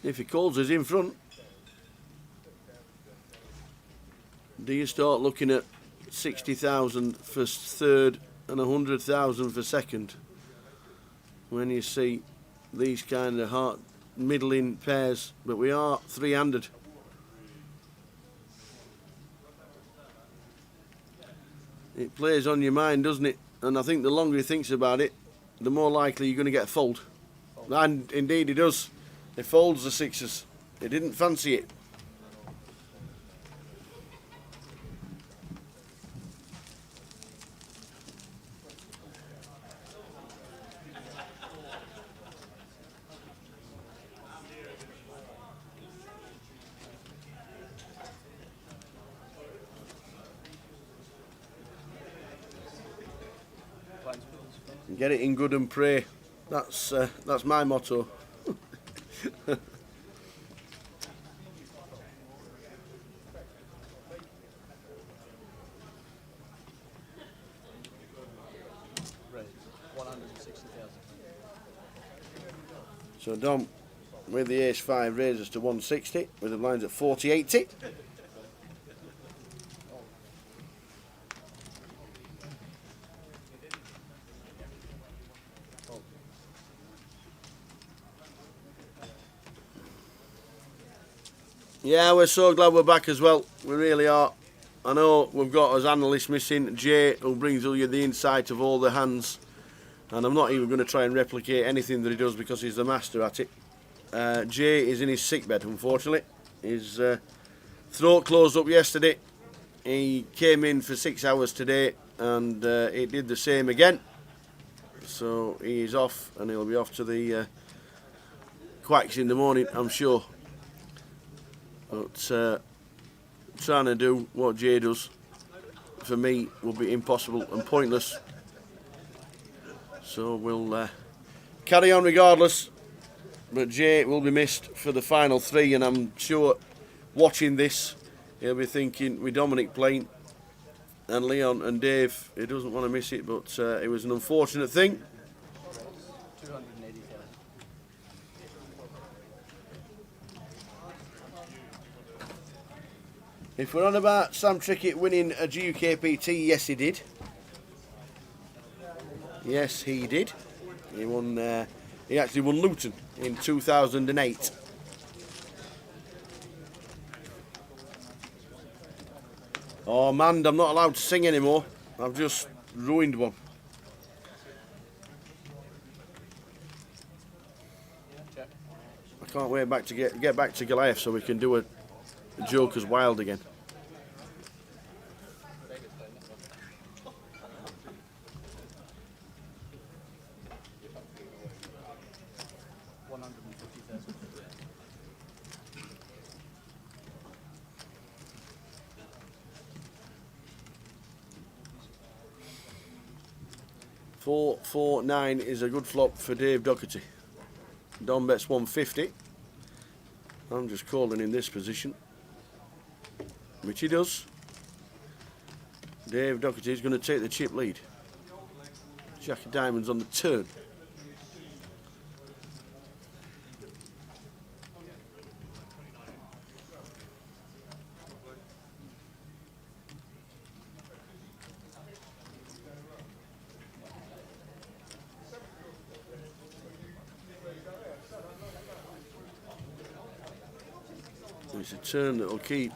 If he calls us in front, do you start looking at 60,000 for third and 100,000 for second? When you see these kind of hard middling pairs, but we are three-handed. It plays on your mind, doesn't it? And I think the longer he thinks about it, the more likely you're going to get a fold. And indeed he does. He folds the sixes. He didn't fancy it. Get it in good and pray. That's my motto. Raise, 160,000. So Dom, with the ace 5, raises to 160, with the blinds at 40-80. Yeah, we're so glad we're back as well. We really are. I know we've got as analysts missing Jay, who brings you the insight of all the hands. And I'm not even going to try and replicate anything that he does because he's the master at it. Jay is in his sickbed, unfortunately. His throat closed up yesterday. He came in for 6 hours today and it did the same again. So he's off and he'll be off to the quacks in the morning, I'm sure. But trying to do what Jay does, for me, will be impossible and pointless. So we'll carry on regardless. But Jay will be missed for the final 3, and I'm sure watching this, he'll be thinking with Dominic playing and Leon and Dave, he doesn't want to miss it, but it was an unfortunate thing. 280,000. If we're on about Sam Trickett winning a GUKPT, yes he did. Yes he did. He won. He actually won Luton in 2008. Oh man, I'm not allowed to sing anymore. I've just ruined one. I can't wait back to get back to Goliath so we can do a Joker's Wild again. $449 is a good flop for Dave Doherty. Dom bets 150. I'm just calling in this position, which he does. Dave Doherty is going to take the chip lead. Jack of Diamonds on the turn. It's a turn that will keep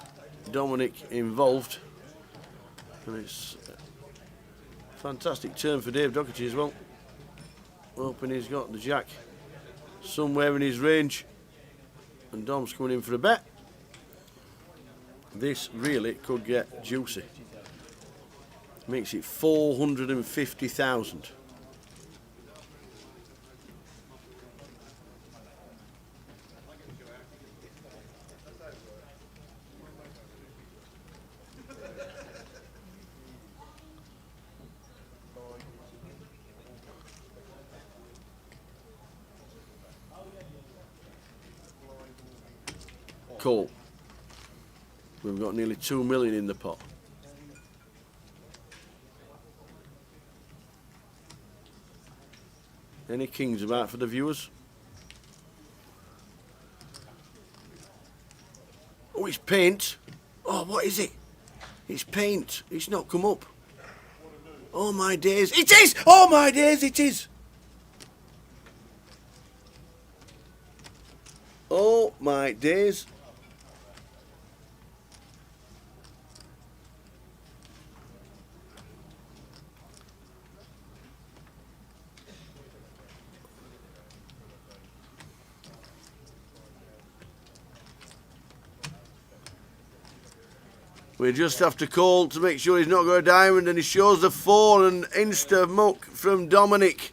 Dominic involved, and it's a fantastic turn for Dave Doherty as well. Hoping he's got the jack somewhere in his range, and Dom's coming in for a bet. This really could get juicy. Makes it 450,000. Cool. We've got nearly 2 million in the pot. Any kings about for the viewers? Oh, it's paint. Oh, what is it? It's paint. It's not come up. Oh my days. It is! Oh my days, it is! Oh my days. We just have to call to make sure he's not got a diamond, and he shows the 4 and insta muck from Dominic.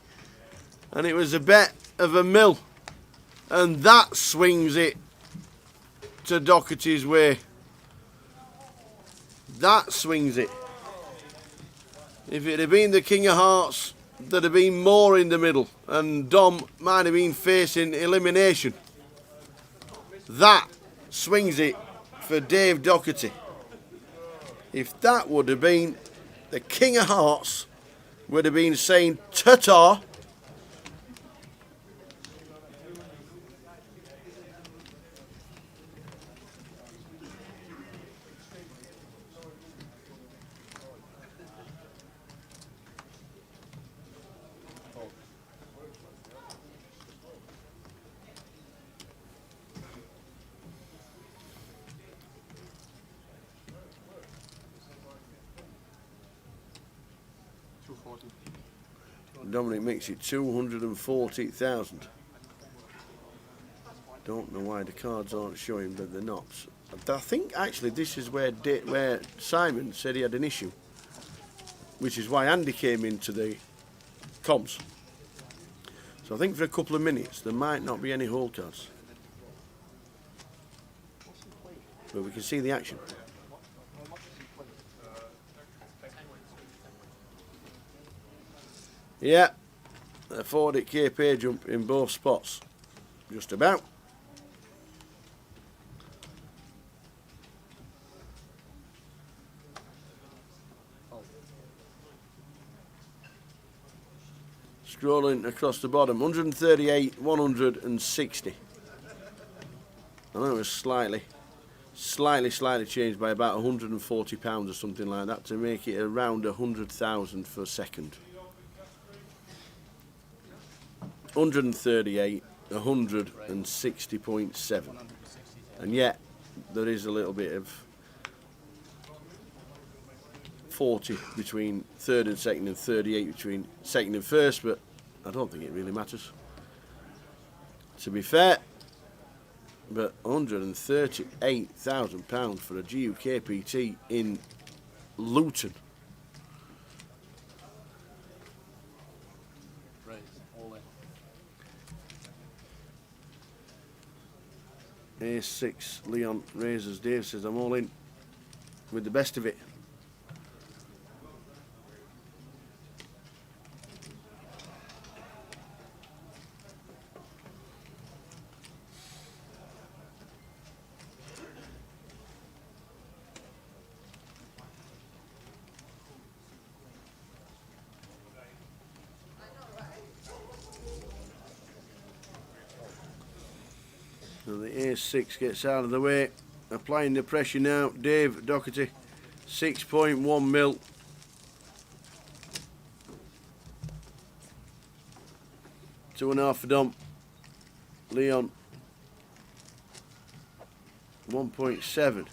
And it was a bet of $1 mil. And that swings it to Doherty's way. That swings it. If it had been the King of Hearts, there'd have been more in the middle, and Dom might have been facing elimination. That swings it for Dave Doherty. If that would have been the King of Hearts, would have been saying ta-ta. Dominic makes it 240,000. Don't know why the cards aren't showing, but they're not. I think actually this is where Simon said he had an issue, which is why Andy came into the comms. So I think for a couple of minutes there might not be any hole cards, but we can see the action. Yeah, a 40 kp jump in both spots, just about. Scrolling across the bottom, 138, 160. I know it was slightly changed by about £140 or something like that to make it around 100,000 for a second. 138, 160.7, and yet there is a little bit of 40 between third and second, and 38 between second and first, but I don't think it really matters, to be fair. But £138,000 for a GUKPT in Luton. Raise, all in. Ace 6, Leon raises. Dave says I'm all in with the best of it. So the Ace 6 gets out of the way, applying the pressure now. Dave Doherty, 6.1 mil. Two and a half for Dom. Leon, 1.7.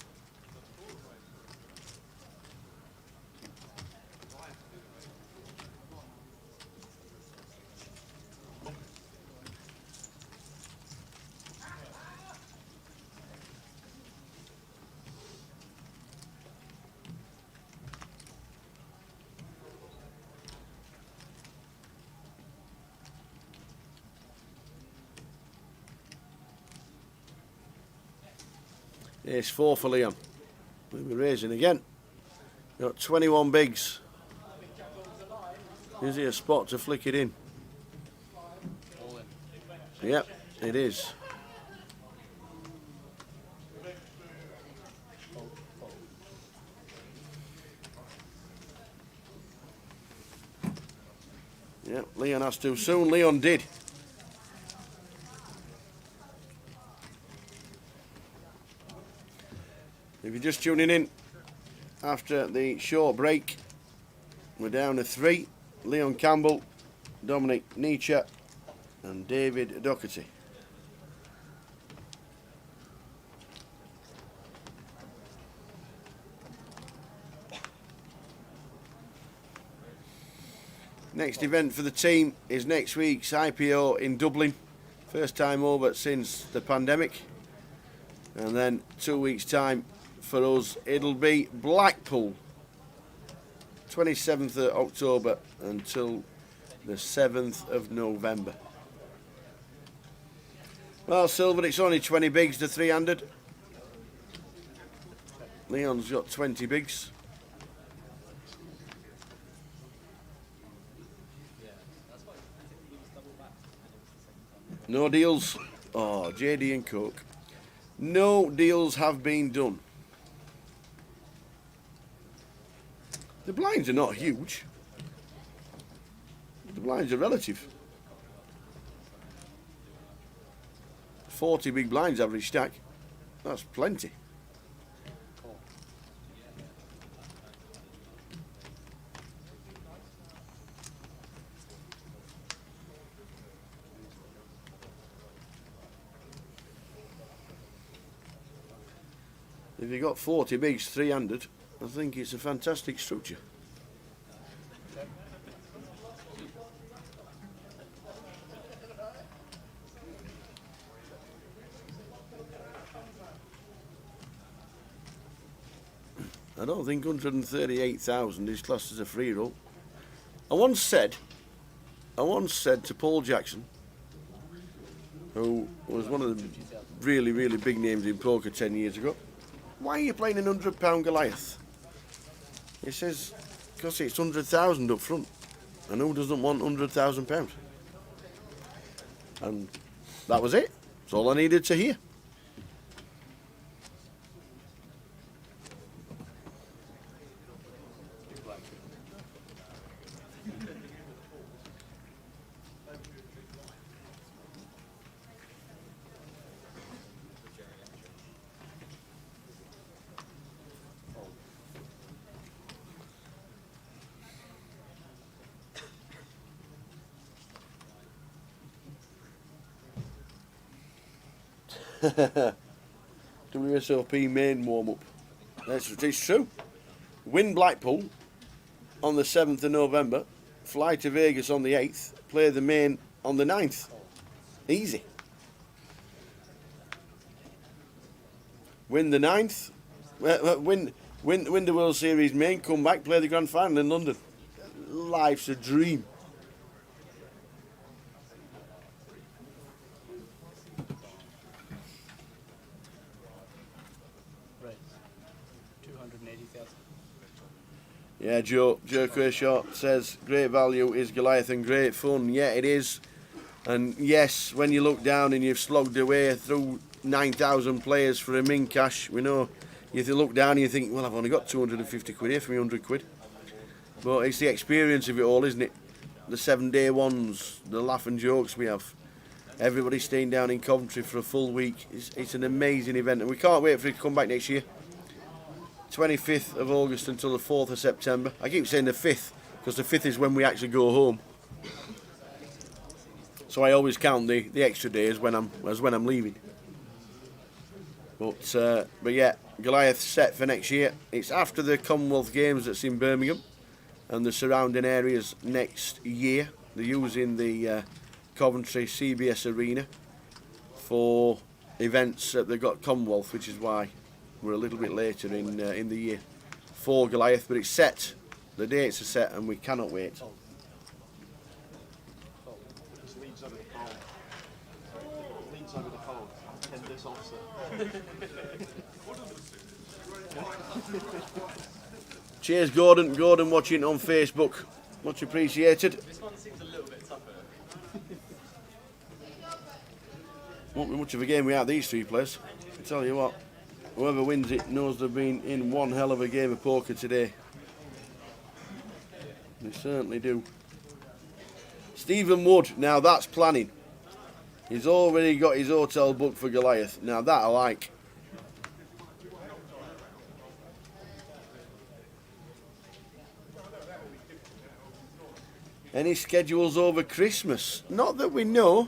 Ace 4 for Leon. We'll be raising again. Got 21 bigs. Is it a spot to flick it in? All in. Yep, it is. Yep, Leon has to. Soon Leon did. If you're just tuning in, after the short break, we're down to 3. Leon Campbell, Dominic Nietzsche and David Doherty. Next event for the team is next week's IPO in Dublin. First time over since the pandemic. And then 2 weeks' time for us, it'll be Blackpool. 27th of October until the 7th of November. Well, Silver, it's only 20 bigs to 300. Leon's got 20 bigs. No deals. Oh, JD and Coke. No deals have been done. The blinds are not huge. The blinds are relative. 40 big blinds average stack. That's plenty. If you got 40 bigs, 300, I think it's a fantastic structure. I don't think 138,000 is classed as a free roll. I once said to Paul Jackson, who was one of the really, really big names in poker 10 years ago, why are you playing an £100 Goliath? He says, because it's 100,000 up front, and who doesn't want £100,000? And that was it. That's all I needed to hear. WSOP main warm-up. It's true. Win Blackpool on the 7th of November, fly to Vegas on the 8th, play the main on the 9th. Easy. Win the 9th, win the World Series main, come back, play the Grand Final in London. Life's a dream. Yeah, Joe Kershaw says, great value is Goliath and great fun. Yeah, it is. And yes, when you look down and you've slogged away through 9,000 players for a min cash, we know, you look down and you think, well, I've only got 250 quid here for me 100 quid. But it's the experience of it all, isn't it? The 7-day ones, the laugh and jokes we have. Everybody staying down in Coventry for a full week. It's an amazing event, and we can't wait for it to come back next year. 25th of August until the 4th of September. I keep saying the 5th because the 5th is when we actually go home. So I always count the extra days when I'm leaving. But yeah, Goliath set for next year. It's after the Commonwealth Games that's in Birmingham and the surrounding areas next year. They're using the Coventry CBS Arena for events that they've got Commonwealth, which is why we're a little bit later in the year for Goliath, but it's set. The dates are set, and we cannot wait. Leeds over the phone. Leeds over the phone. And this officer. Cheers, Gordon. Gordon watching on Facebook. Much appreciated. This one seems a little bit tougher. Won't be much of a game without these three players. I tell you what. Whoever wins it knows they've been in one hell of a game of poker today. They certainly do. Stephen Wood, now that's planning. He's already got his hotel booked for Goliath. Now that I like. Any schedules over Christmas? Not that we know.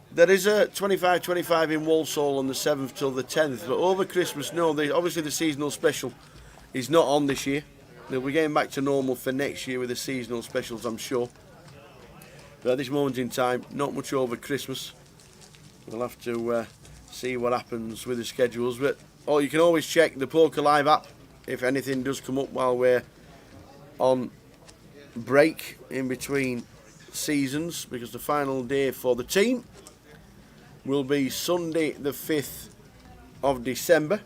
There is a 25-25 in Walsall on the 7th till the 10th, but over Christmas, no. Obviously the seasonal special is not on this year. They'll be getting back to normal for next year with the seasonal specials, I'm sure. But at this moment in time, not much over Christmas. We'll have to see what happens with the schedules. But you can always check the Poker Live app if anything does come up while we're on break in between seasons, because the final day for the team will be Sunday the 5th of December.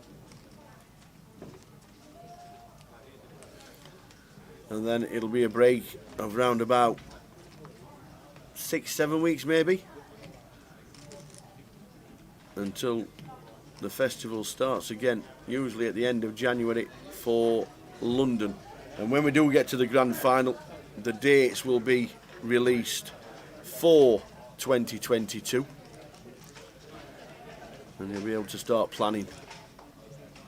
And then it'll be a break of round about 6-7 weeks maybe, until the festival starts again, usually at the end of January for London. And when we do get to the grand final, the dates will be released for 2022. And you'll be able to start planning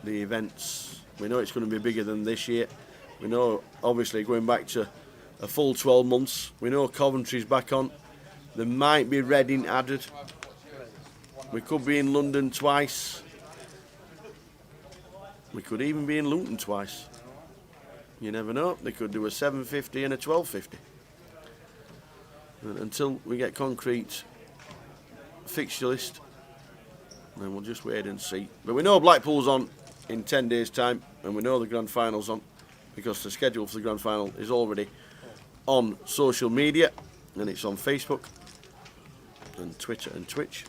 the events. We know it's going to be bigger than this year. We know, obviously, going back to a full 12 months. We know Coventry's back on. There might be Reading added. We could be in London twice. We could even be in Luton twice. You never know. They could do a 750 and a 1250. And until we get concrete fixture list, then we'll just wait and see. But we know Blackpool's on in 10 days' time, and we know the grand final's on, because the schedule for the grand final is already on social media, and it's on Facebook and Twitter and Twitch.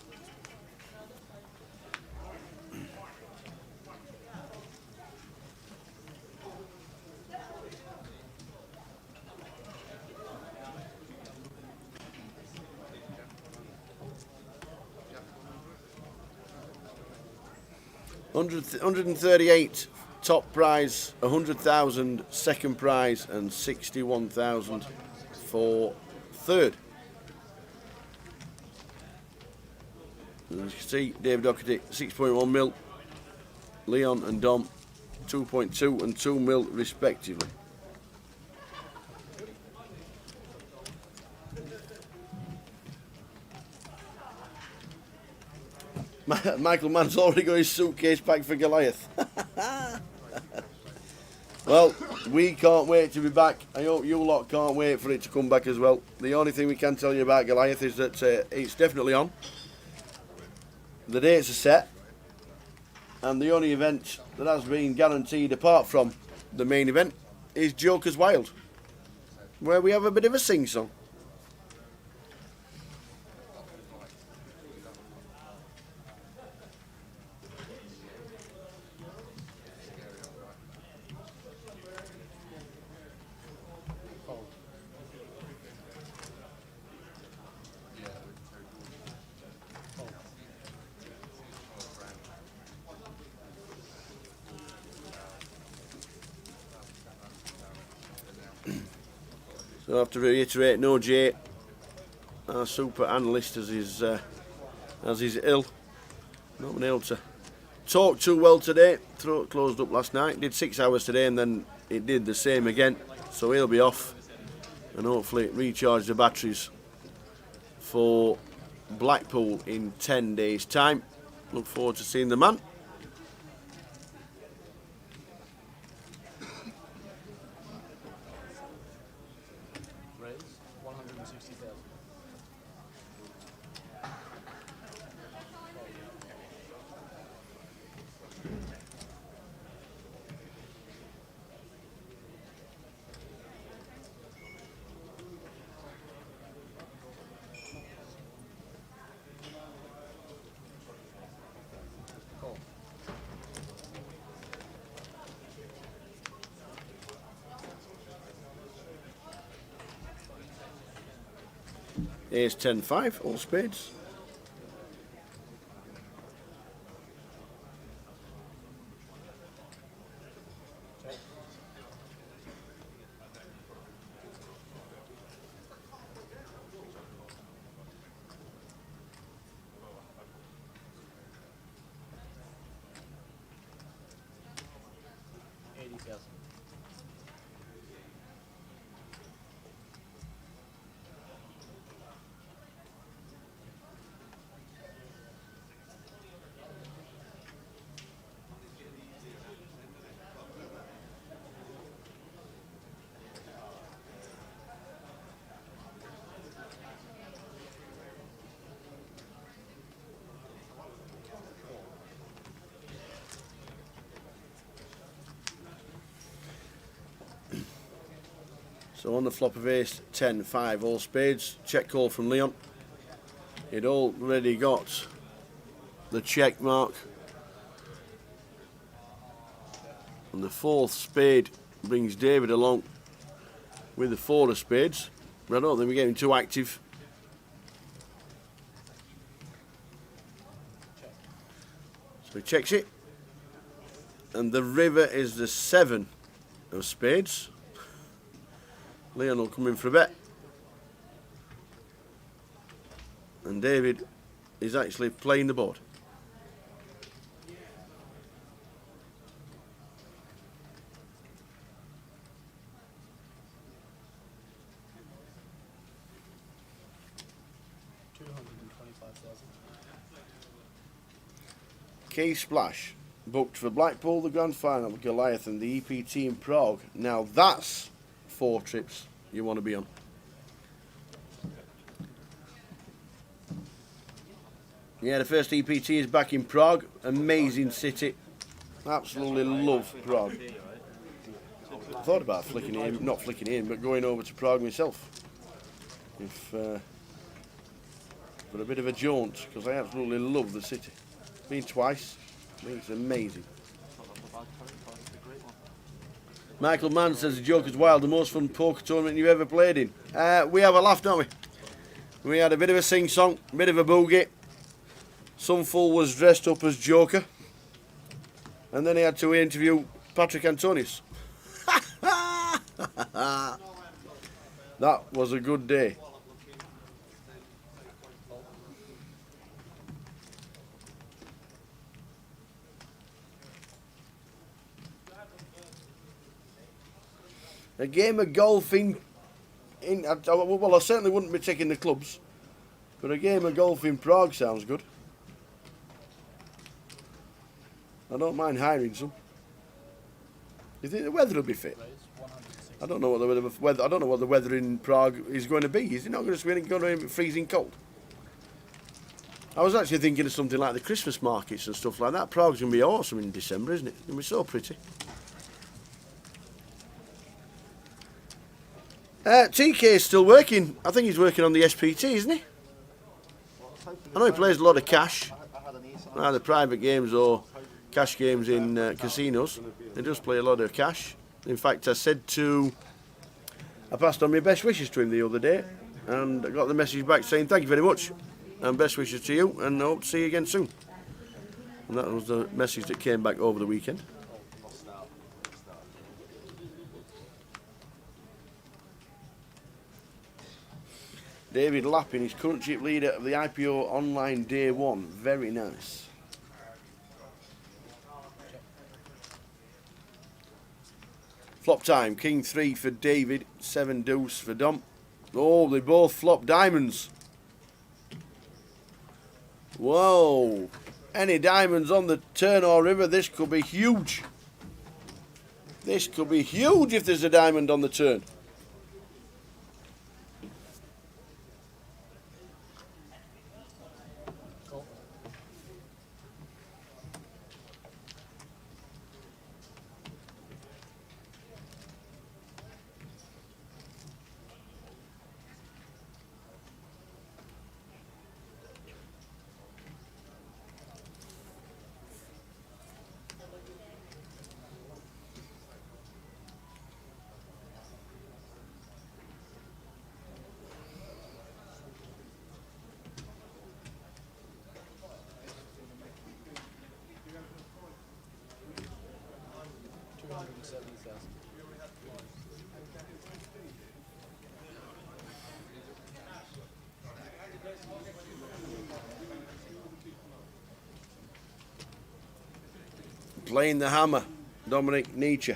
£138 top prize, 100,000 second prize, and 61,000 for third. And as you can see, David Doherty 6.1 mil, Leon and Dom 2.2 and 2 mil respectively. Michael Mann's already got his suitcase packed for Goliath. Well, we can't wait to be back. I hope you lot can't wait for it to come back as well. The only thing we can tell you about Goliath is that it's definitely on. The dates are set. And the only event that has been guaranteed apart from the main event is Joker's Wild, where we have a bit of a sing-song. So I have to reiterate, no Jay, our super analyst, as he's ill. Not been able to talk too well today. Throat closed up last night. Did 6 hours today, and then it did the same again. So he'll be off, and hopefully recharge the batteries for Blackpool in 10 days' time. Look forward to seeing the man. Raise 160,000. Cool. Ace 10-5, all spades. So on the flop of ace 10-5, all spades, check call from Leon. He'd already got the check mark. And the fourth spade brings David along with the four of spades. But I don't think we're getting too active. So he checks it. And the river is the 7 of spades. Leon will come in for a bet. And David is actually playing the board. K Splash booked for Blackpool, the grand final with Goliath and the EPT in Prague. Now that's 4 trips you want to be on. Yeah, the first EPT is back in Prague. Amazing city. Absolutely love Prague. I thought about flicking it in, not flicking it in, but going over to Prague myself. If for a bit of a jaunt, because I absolutely love the city. Been twice. I think it's amazing. Michael Mann says the Joker's Wild, the most fun poker tournament you've ever played in. We have a laugh, don't we? We had a bit of a sing-song, a bit of a boogie. Some fool was dressed up as Joker. And then he had to interview Patrick Antonius. That was a good day. A game of golf well, I certainly wouldn't be taking the clubs, but a game of golf in Prague sounds good. I don't mind hiring some. You think the weather will be fit? I don't know what the weather. I don't know what the weather in Prague is going to be. Is it not going to be freezing cold? I was actually thinking of something like the Christmas markets and stuff like that. Prague's going to be awesome in December, isn't it? It's going to be so pretty. TK is still working. I think he's working on the SPT, isn't he? I know he plays a lot of cash, either private games or cash games in casinos. He does play a lot of cash. In fact, I passed on my best wishes to him the other day, and I got the message back saying thank you very much, and best wishes to you, and I hope to see you again soon. And that was the message that came back over the weekend. David Lappin is current chip leader of the IPO online day one. Very nice. Flop time. King 3 for David. 7 deuce for Dom. Oh, they both flop diamonds. Whoa. Any diamonds on the turn or river, this could be huge. This could be huge if there's a diamond on the turn. Playing the hammer, Dominic Nietzsche.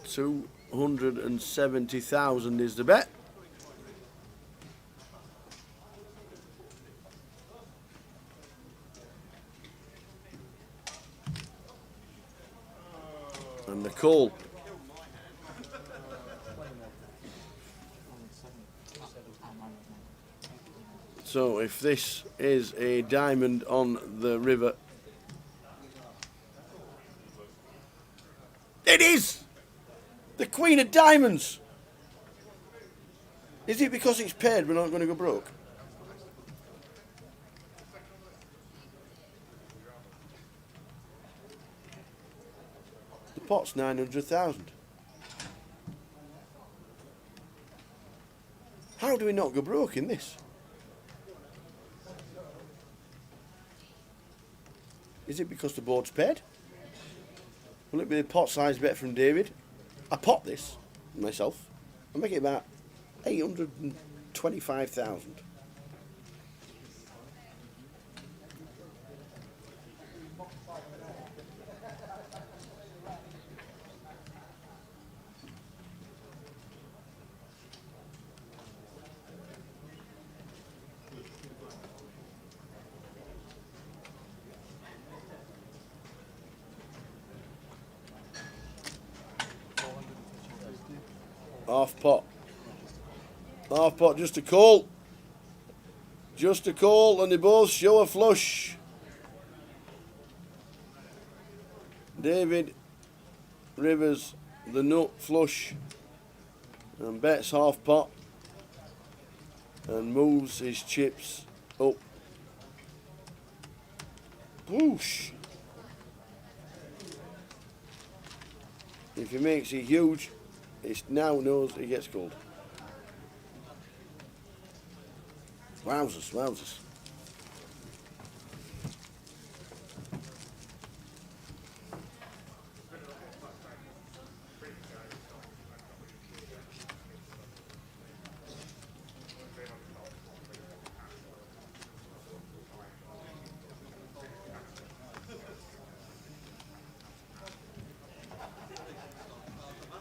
$270,000 is the bet. And the call. So if this is a diamond on the river, it is the Queen of Diamonds. Is it because it's paired we're not going to go broke? The pot's 900,000. How do we not go broke in this? Is it because the board's paired? Will it be a pot size bet from David? I pot this myself. I'll make it about 825,000. Half pot. Half pot, just a call. Just a call, and they both show a flush. David Rivers, the nut flush, and bets half pot and moves his chips up. Whoosh. If he makes it huge, it now knows he gets called. Wowzers, wowzers.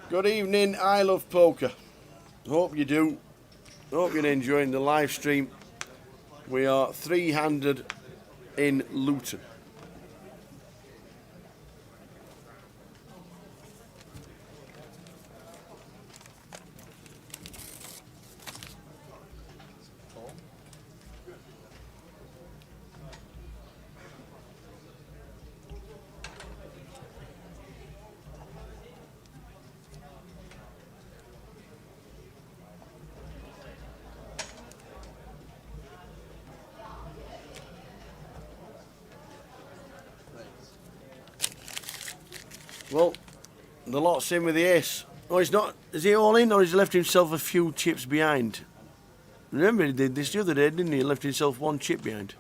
Good evening, I love poker. Hope you do. Hope you're enjoying the live stream. We are three-handed in Luton. Well, the lot's in with the ace. Oh, he's not. Is he all in, or has he left himself a few chips behind? Remember, he did this the other day, didn't he? He left himself one chip behind.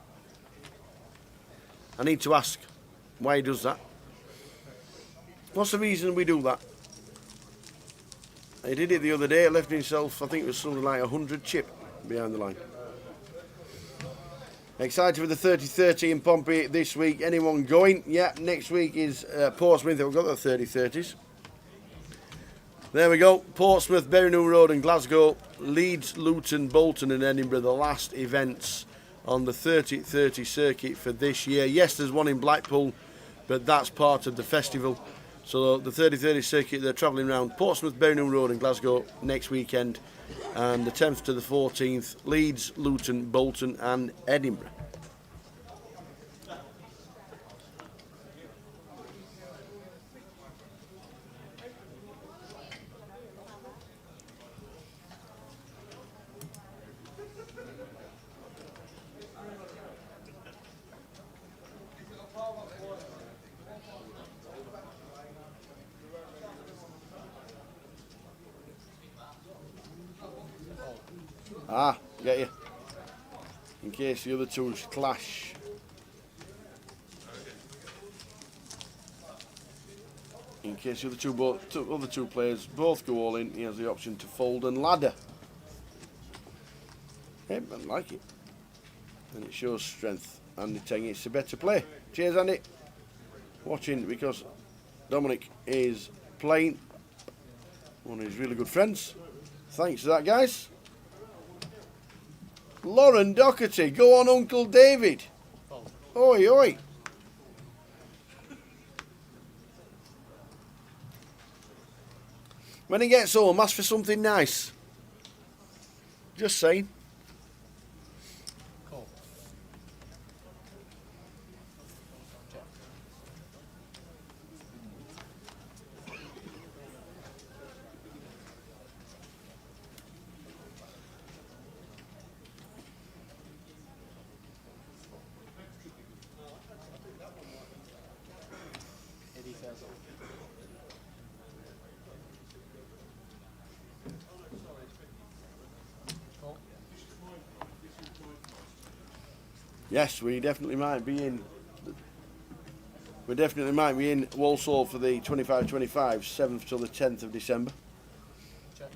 I need to ask why he does that. What's the reason we do that? He did it the other day. He left himself, I think it was something like 100 chip behind the line. Excited for the 30-30 in Pompey this week. Anyone going? Yeah, next week is Portsmouth. We've got the 30-30s. There we go. Portsmouth, Berrynoo Road and Glasgow. Leeds, Luton, Bolton and Edinburgh. The last events on the 30-30 circuit for this year. Yes, there's one in Blackpool, but that's part of the festival. So the 30-30 circuit, they're travelling around Portsmouth, Berrynoo Road and Glasgow next weekend. And the 10th to the 14th, Leeds, Luton, Bolton and Edinburgh. Ah, get you. In case the other two clash. In case the other two players both go all in, he has the option to fold and ladder. Yeah, I like it. And it shows strength. Andy Teng, it's a better play. Cheers, Andy. Watching because Dominic is playing. One of his really good friends. Thanks for that, guys. Lauren Doherty, go on, Uncle David. Oi, oi. When he gets home, ask for something nice. Just saying. Cool. Yes, we definitely might be in. We definitely might be in Walsall for the 25-25, 7th till the 10th of December. Check.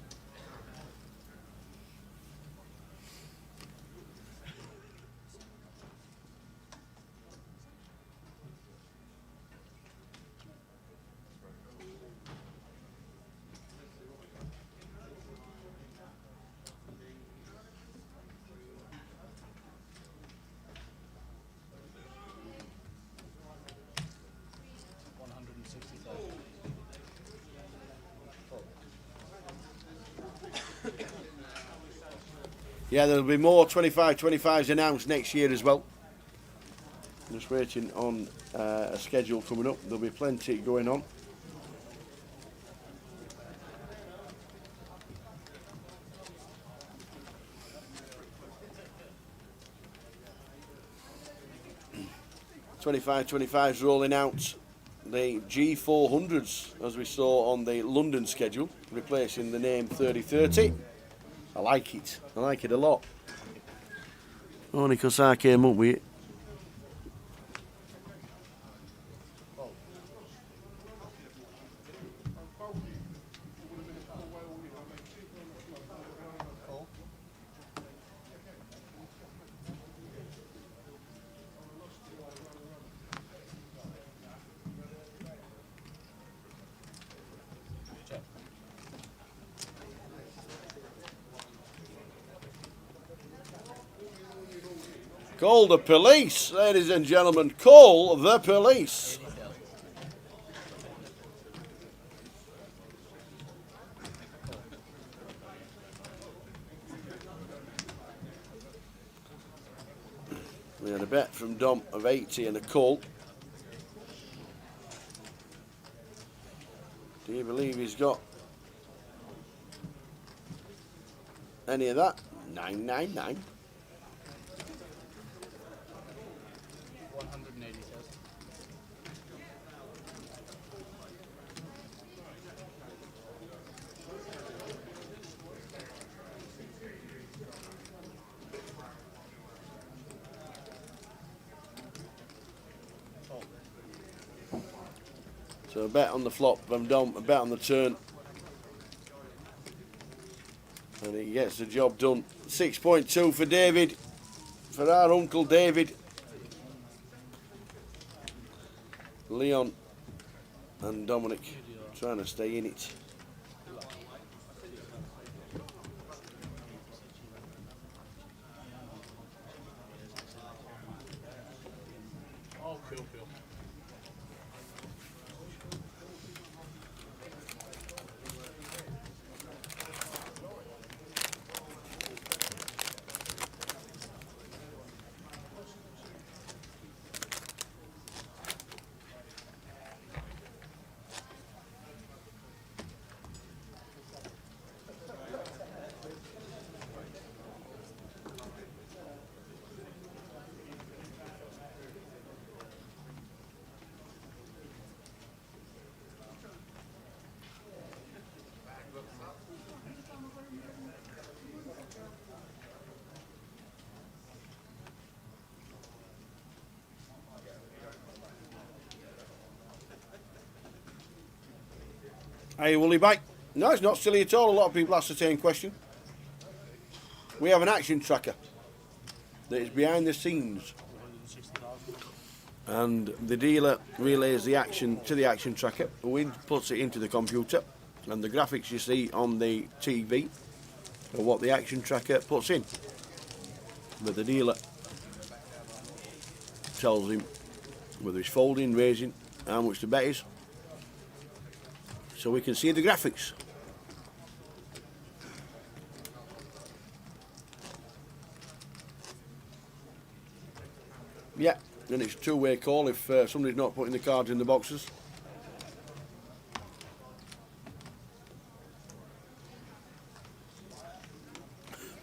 Yeah, there'll be more 25-25s announced next year as well. Just waiting on a schedule coming up. There'll be plenty going on. (25-25s) rolling out the G400s as we saw on the London schedule, replacing the name 3030. I like it. I like it a lot. Only because I came up with it. Call the police, ladies and gentlemen. Call the police. We had a bet from Dom of 80 and a call. Do you believe he's got any of that? 999. 180 says. So a bet on the flop from Dom, a bet on the turn. And he gets the job done. 6.2 for David, for our Uncle David. Leon and Dominic trying to stay in it. Oh, cool, cool. Hey, Woolly Bike. No, it's not silly at all. A lot of people ask the same question. We have an action tracker that is behind the scenes, 160,000. and the dealer relays the action to the action tracker, who puts it into the computer, and the graphics you see on the TV are what the action tracker puts in. But the dealer tells him whether he's folding, raising, how much the bet is, so we can see the graphics. Yeah, and it's a two-way call if somebody's not putting the cards in the boxes.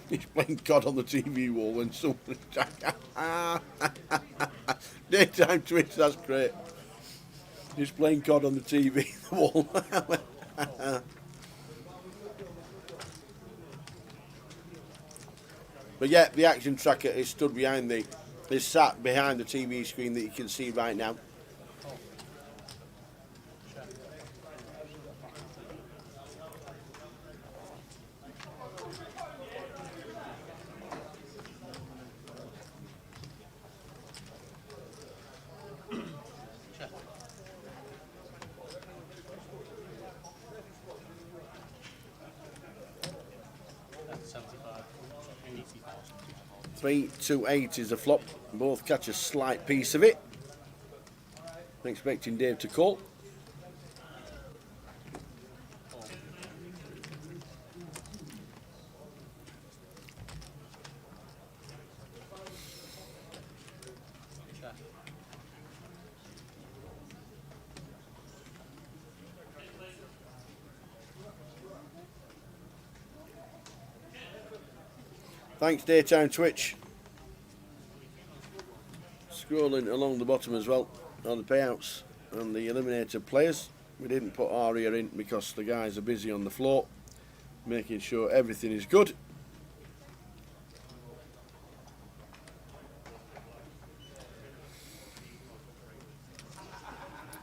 He's playing COD on the TV wall when someone... Daytime Twitch, that's great. He's playing COD on the TV wall. But yeah, the action tracker is stood behind is sat behind the TV screen that you can see right now. That's 75. 80,000. 3-2-8 is the flop. Both catch a slight piece of it. I'm expecting Dave to call. Thanks, Daytime Twitch. Scrolling along the bottom as well on the payouts and the eliminated players. We didn't put Aria in because the guys are busy on the floor, making sure everything is good.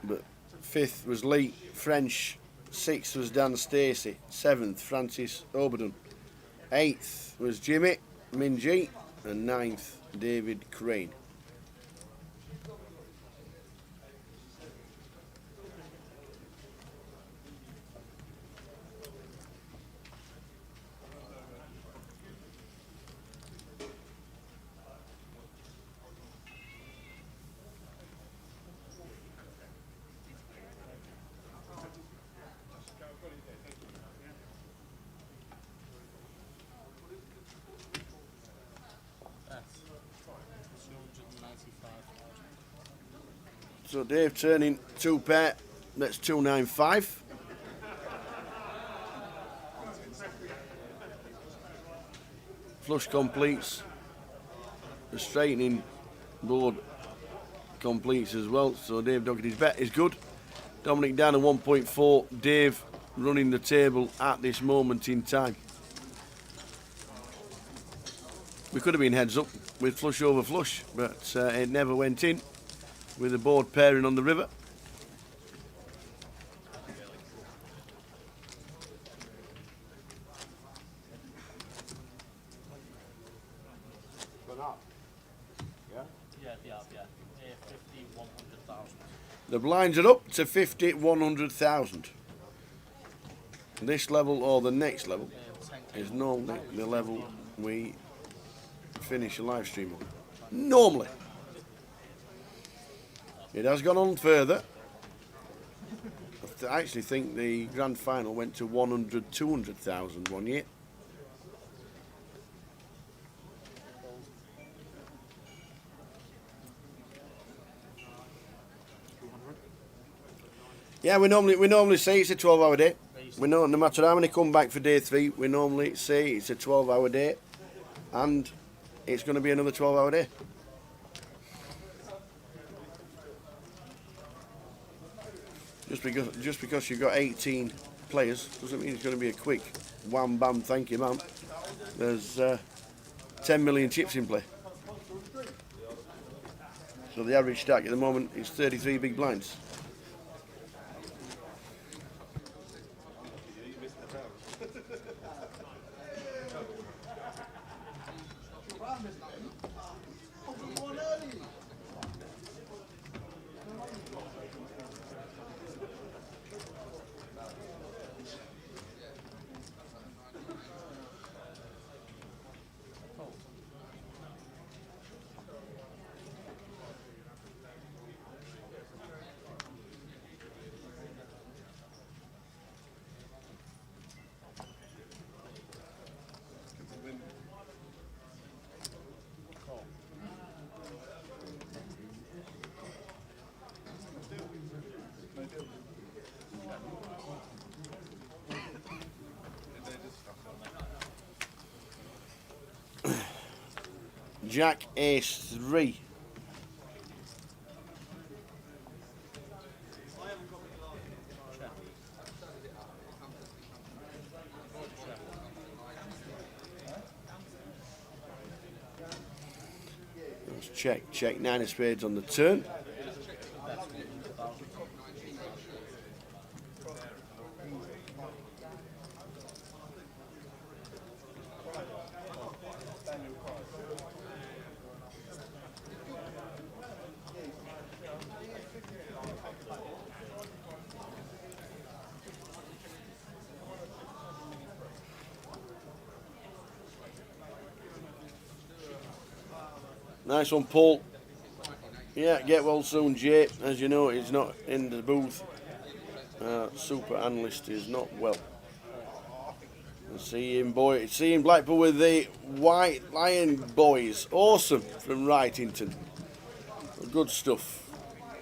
But 5th was Lee French, 6th was Dan Stacey, 7th Francis Oberdon, 8th was Jimmy Minji, and 9th David Crane. So Dave turning 2 pair, that's 295. Flush completes. The straightening board completes as well. So Dave Dougherty's bet is good. Dominic down at 1.4. Dave running the table at this moment in time. We could have been heads up with flush over flush, but it never went in with the board pairing on the river. Gone up. Yeah? Yeah, they have, yeah. 50, 100,000. The blinds are up to 50, 100,000. This level or the next level is normally the level we finish a live stream on. Normally. It has gone on further. I actually think the grand final went to 100, 200,000 one year. Yeah, we normally say it's a 12-hour day. We know no matter how many come back for day 3, we normally say it's a 12-hour day, and it's going to be another 12-hour day. Just because you've got 18 players doesn't mean it's going to be a quick wham bam thank you ma'am. There's 10 million chips in play. So the average stack at the moment is 33 big blinds. Jack Ace 3. Let's check 9 of spades on the turn. Nice one, Paul. Yeah, get well soon, Jay. As you know, he's not in the booth. Super analyst is not well. Seeing Blackpool with the White Lion boys. Awesome from Wrightington. Good stuff.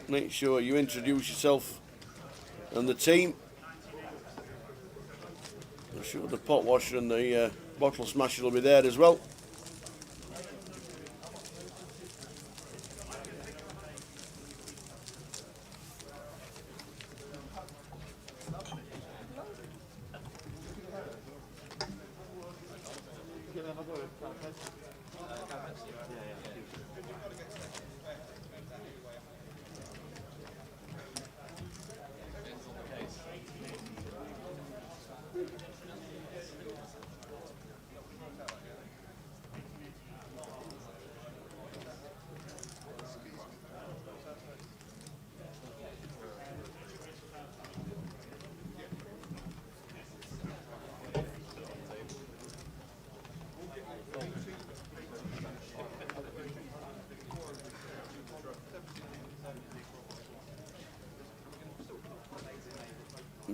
Make sure you introduce yourself and the team. I'm sure the pot washer and the bottle smasher will be there as well.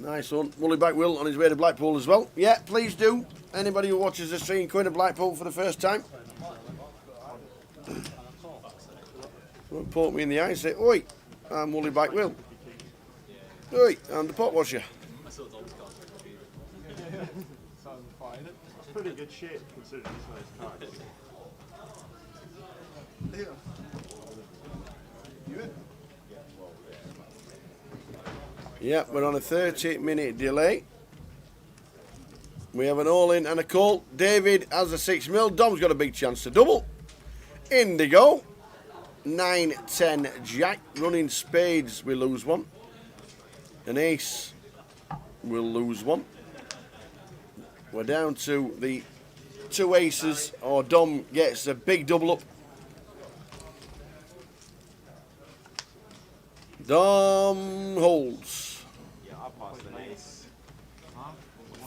Nice one. Woollyback Will on his way to Blackpool as well. Yeah, please do. Anybody who watches the stream going to Blackpool for the first time. Don't poke me in the eye and say, oi, I'm Woollyback Will. Oi, I'm the pot washer. Sounds fine. It's pretty good shape considering it's nice cards. Yeah, we're on a 30-minute delay. We have an all-in and a call. David has a 6 mil. Dom's got a big chance to double. Indigo. 9-10 jack. Running spades, we lose one. An ace, we'll lose one. We're down to the 2 aces, or Dom gets a big double up. Dom holds.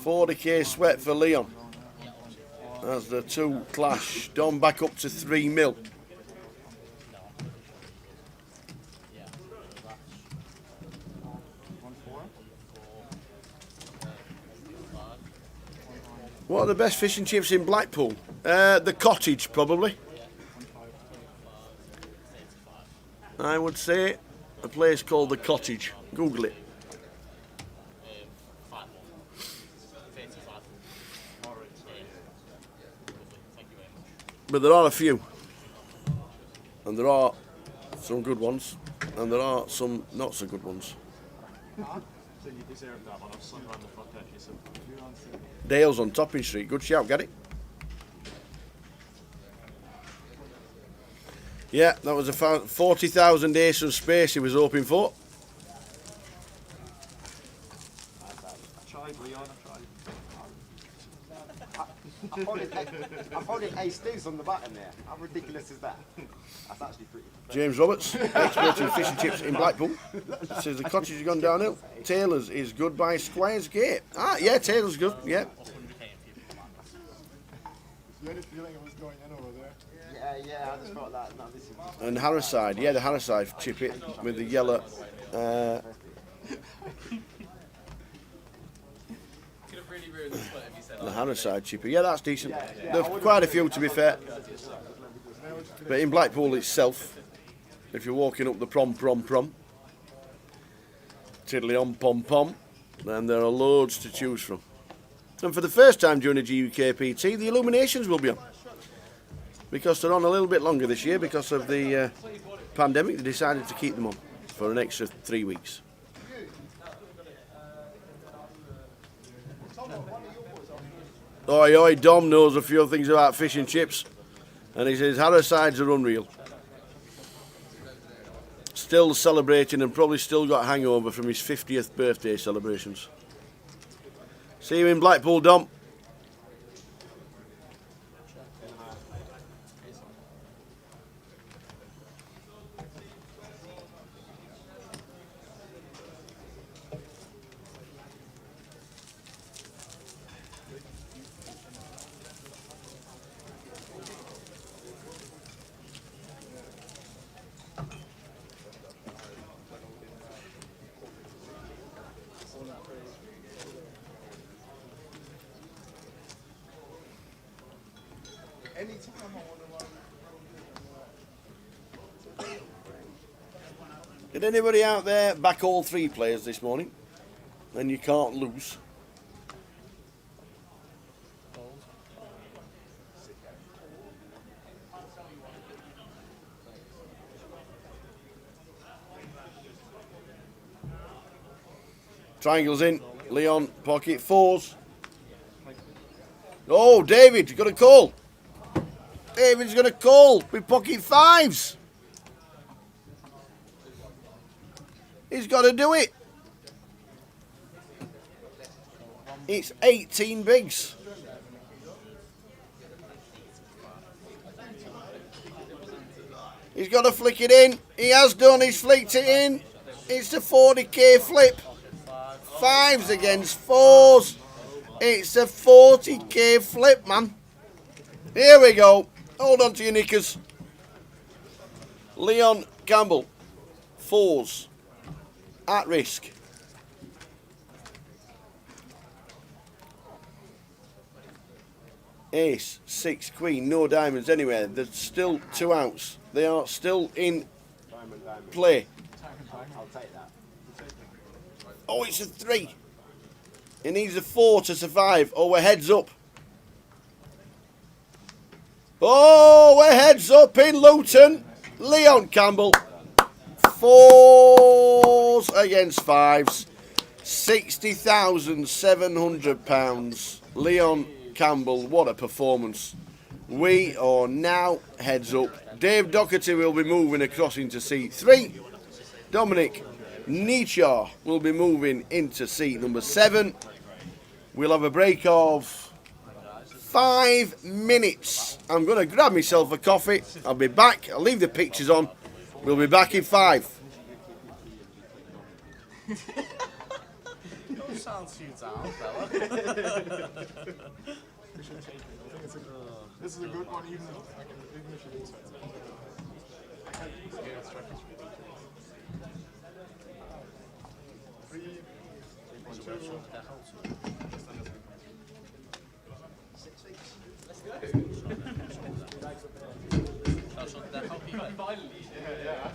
40k sweat for Leon. As the 2 clash. Dom back up to 3 mil. What are the best fish and chips in Blackpool? The Cottage, probably. I would say a place called the Cottage. Google it. But there are a few. And there are some good ones. And there are some not so good ones. So you deserve that one. I've slung around the fuck out of yourself. Dale's on Topping Street. Good shout, get it? Yeah, that was a 40,000 ace of space he was hoping for. I tried, Leon, I'm holding ace deuce on the button there. How ridiculous is that? That's actually pretty. James Roberts, expert in fish and chips in Blackpool, says the Cottage has gone downhill. Taylor's is good by Squires Gate. Ah, yeah, Taylor's good, yeah. You had a feeling it was going in over there? Yeah, I just felt that. No, this is And Harriside, yeah, the Harriside chip it with the yellow. Could have really ruined the split if you said The Harriside chipper, yeah, that's decent. There's quite a few, to be fair. But in Blackpool itself, if you're walking up the prom, tiddly on pom pom, then there are loads to choose from. And for the first time during the GUKPT, the illuminations will be on. Because they're on a little bit longer this year because of the pandemic, they decided to keep them on for an extra 3 weeks. Oi, oi, Dom knows a few things about fish and chips. And he says Harrisides are unreal. Still celebrating and probably still got a hangover from his 50th birthday celebrations. See you in Blackpool, Dom. Did anybody out there back all 3 players this morning? And you can't lose. Triangles in. Leon, pocket 4s. Oh, David, you got a call. David's got a call with pocket 5s. He's got to do it. It's 18 bigs. He's got to flick it in. He has done. He's flicked it in. It's a 40k flip. 5s against 4s. It's a 40k flip, man. Here we go. Hold on to your knickers. Leon Campbell. 4s. At risk. Ace, 6, Queen, no diamonds anywhere. There's still 2 outs. They are still in Diamond, diamond. play. I'll take that. Oh, it's a 3. It needs a 4 to survive. Oh, we're heads up. Oh, we're heads up in Luton. Leon Campbell. 4s against 5s. £60,700. Leon Campbell, what a performance. We are now heads up. Dave Doherty will be moving across into seat 3. Dominic Nietzsche will be moving into seat number 7. We'll have a break of 5 minutes. I'm going to grab myself a coffee. I'll be back. I'll leave the pictures on. We'll be back in 5. Don't sound too down, fella. This is a good one, even if you didn't say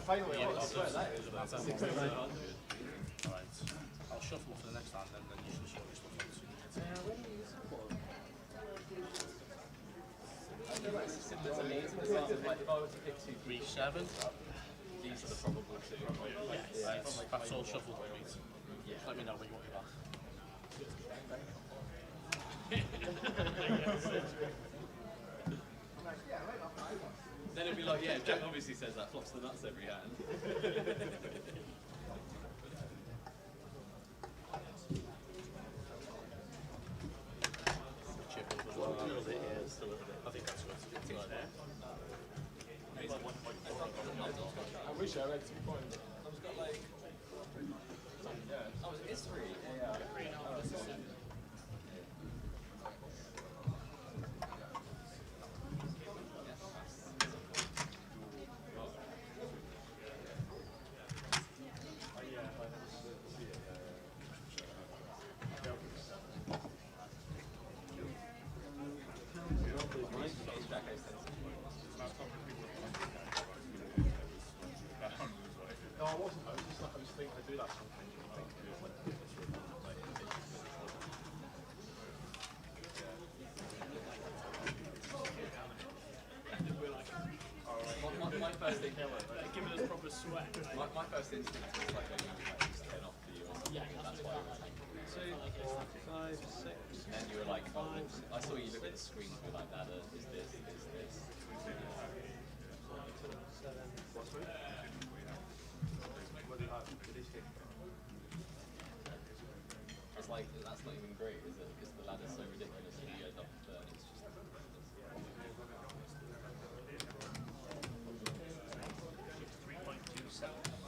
finally, I swear that is about 600. Alright, I'll shuffle for the next time, then you should show your stuff. Three, 7. These are the probable 2. Right, that's all shuffled, please. Let me know when you want your back. Then it'd be like, yeah, Jack obviously says that, flops the nuts every hand. I think that's what it's doing there. I wish I had 2 points. Oh, it's 3. Yeah. No, I wasn't. I was just thinking I do that sometimes. My first thing, Giving us proper sweat. my first instinct was like, oh, you just turn off the that's why I was like, 2, 4, 5, 6. and you were like, oh, I saw you look at the screen and be like, that is this. It's like, that's not even great, is it? Because the ladder's so ridiculous and you end up there and it's just...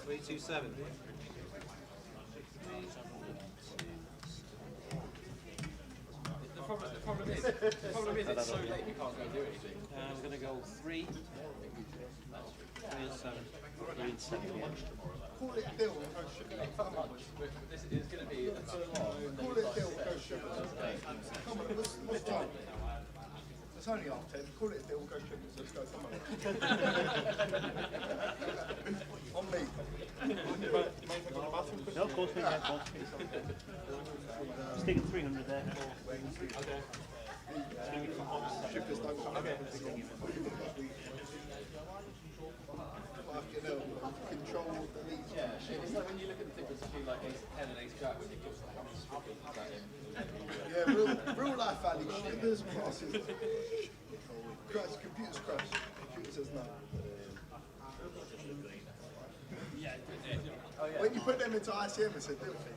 327. The problem is it's so late we can't go do anything. I'm going to go 3. 3 and 7. 3 and 7, yeah. Call it Bill and go sugar. This is going to be so long. Call it Bill and go sugar. Come on, what's time? It's only half 10. Call it Bill and go sugar. Let's go, come on. On me. No, of course we can. Stick at 300 there. Sugars don't come control the lead. Yeah, it's like when you look at the difference between like ace 10 and ace jack when you give how many strippers is that in? Yeah, real life value. Sugars, crosses. Crash, computers crash. Computer says no. When you put them into ICM, it's a different thing.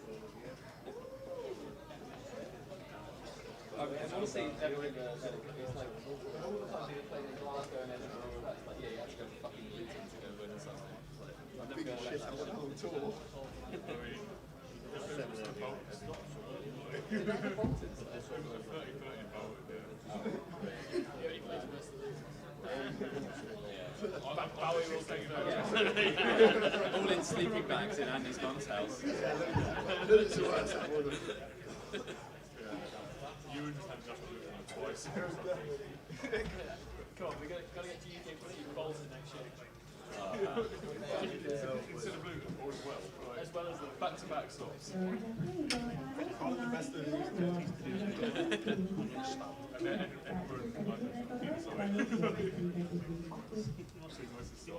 I honestly never in the it's like all the time you play in Glasgow and then it's like, yeah, you have to go to fucking Luton to go win or something. Like, Big shit on the whole tour. all in sleeping bags in Andy's mum's house. It's alright, twice. Come on, we gotta get to GUKPT Bolton next year. Instead of Luton, all as well. Right. As well as the Back-to-back stops. One of the best of the And then Edinburgh, inside. Nice to stop.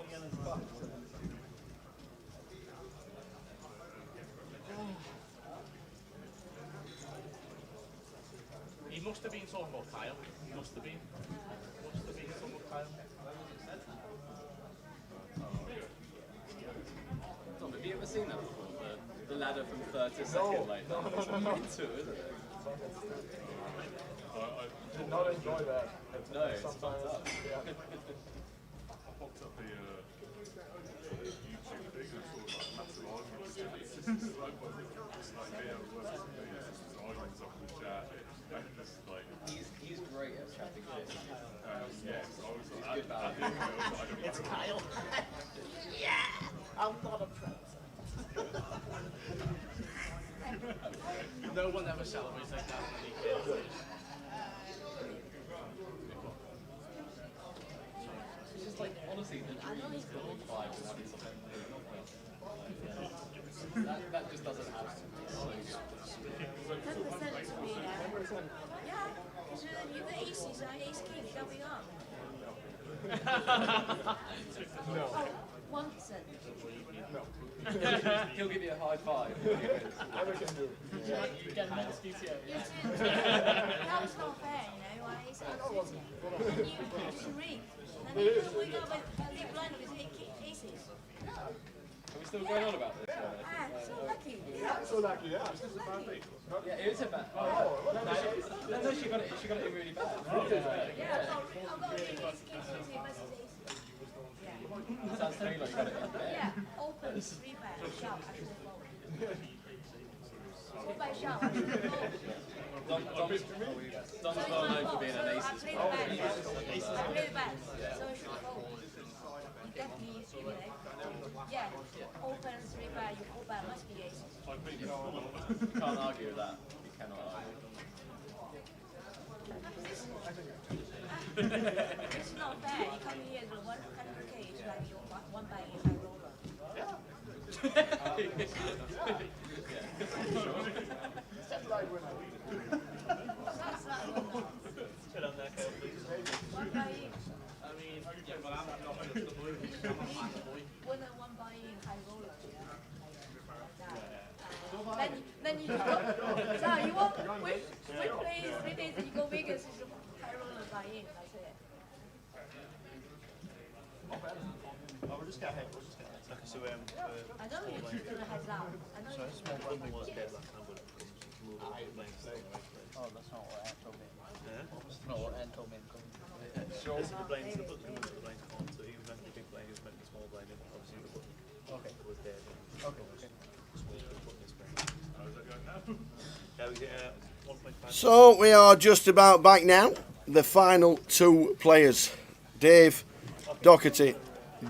He must have been talking about Kyle. He must have been. Must have been talking about Kyle. Tom, have you ever seen that before? The ladder from third to second, like that. It's into it, isn't it? I did not enjoy that. No, it's fucked up. Yeah. I popped up the YouTube thing and saw like massive arguments. It's just like, it's like me, I'm working with me, it's just arguments up in the chat. And just like, He's great at chatting shit. yes, I was He's like, good about it. It's Kyle. Yeah! I'm not a prince. No one ever celebrates like that when he kids. It's just like, honestly, the dream is building five and having something that just doesn't happen. 10% to me now. Yeah, because you've got aces and ace king going up. No. Oh, 1%. He'll give you a high five. Never can do. You get an excuse here. You too. That was not fair, you know. I ace king city. And you shrink. And then you wake up with leave blind with aces. Are we still going on about this? Ah, so lucky. Yeah, so lucky, yeah. Yeah, it is a bad. No, she got it. She got it in really bad. Yeah, I've got ace king city versus ace. Yeah. Sounds to me like you got it in bed. Yeah, open, 3 bet, shove, actually fold. 4 bet shove, actually fold. Dom's well known for being an I aces play the player. bad, I play the bad, so I should fold. You definitely, you know, yeah, open 3 bet, you 4 bet, must be aces. You can't argue with that. You cannot argue. It's not fair, you come here with 100k, it's like you 1 bet in high roller. That's like when I That's like Get on there, Kyle, please. 1 buy in. I mean, Yeah, but I'm not just the blue. When I 1 buy in high roller, yeah. Like that. Then you go, so you won't, we play 3 days and you go Vegas, you high roller buy in, that's it. oh, we'll just get ahead. We'll just get ahead. So, I know you're just gonna heads out. I know you're just gonna heads out. Oh, that's not what Ant told me. Yeah? That's not what Ant told me. Sure. This is the blind, the blind on, so he was meant to be big blind, he was meant to be small blind, and obviously the button was dead. Okay. Small button is blind. How is that going now? Yeah, we get 1.5. So we are just about back now. The final 2 players, Dave Doherty,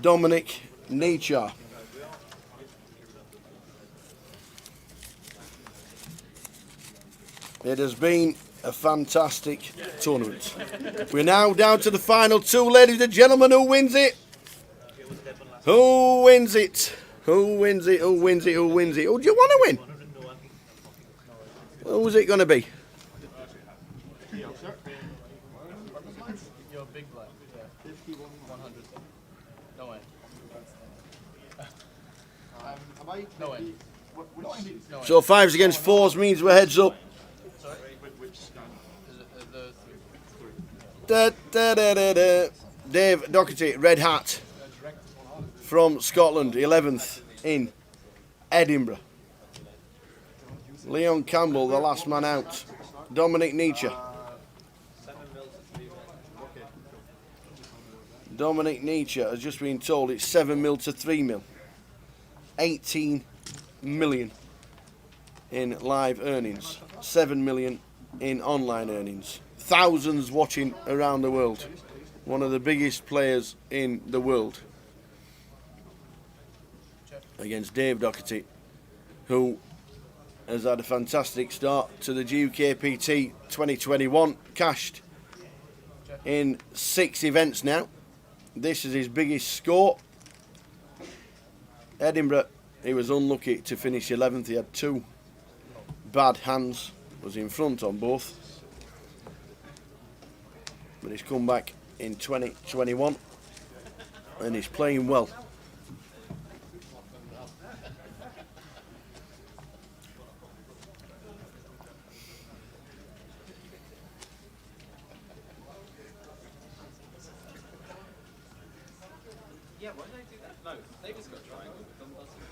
Dominic Nietzsche. It has been a fantastic tournament. We're now down to the final 2, ladies and gentlemen. Who wins it? Who wins it? Who wins it? Who wins it? Who wins it? Who do you want to win? Who's it going to be? You're a big blind. Yeah. 100. No way. No way. No way. So 5s against 4s means we're heads up. Sorry? Which scan? Is it the 3? Da, da, da, da, da. Dave Doherty, red hat from Scotland, 11th in Edinburgh. Leon Campbell, the last man out. Dominic Nietzsche. Dominic Nietzsche has just been told it's 7 mil to 3 mil. 18 million in live earnings. 7 million in online earnings. Thousands watching around the world. One of the biggest players in the world. Against Dave Doherty, who has had a fantastic start to the GUKPT 2021. Cashed in 6 events now. This is his biggest score. Edinburgh, he was unlucky to finish 11th. He had 2 bad hands, was in front on both. But he's come back in 2021 and he's playing well. Yeah, why did they do that? No, they've just got a triangle, but Dom doesn't.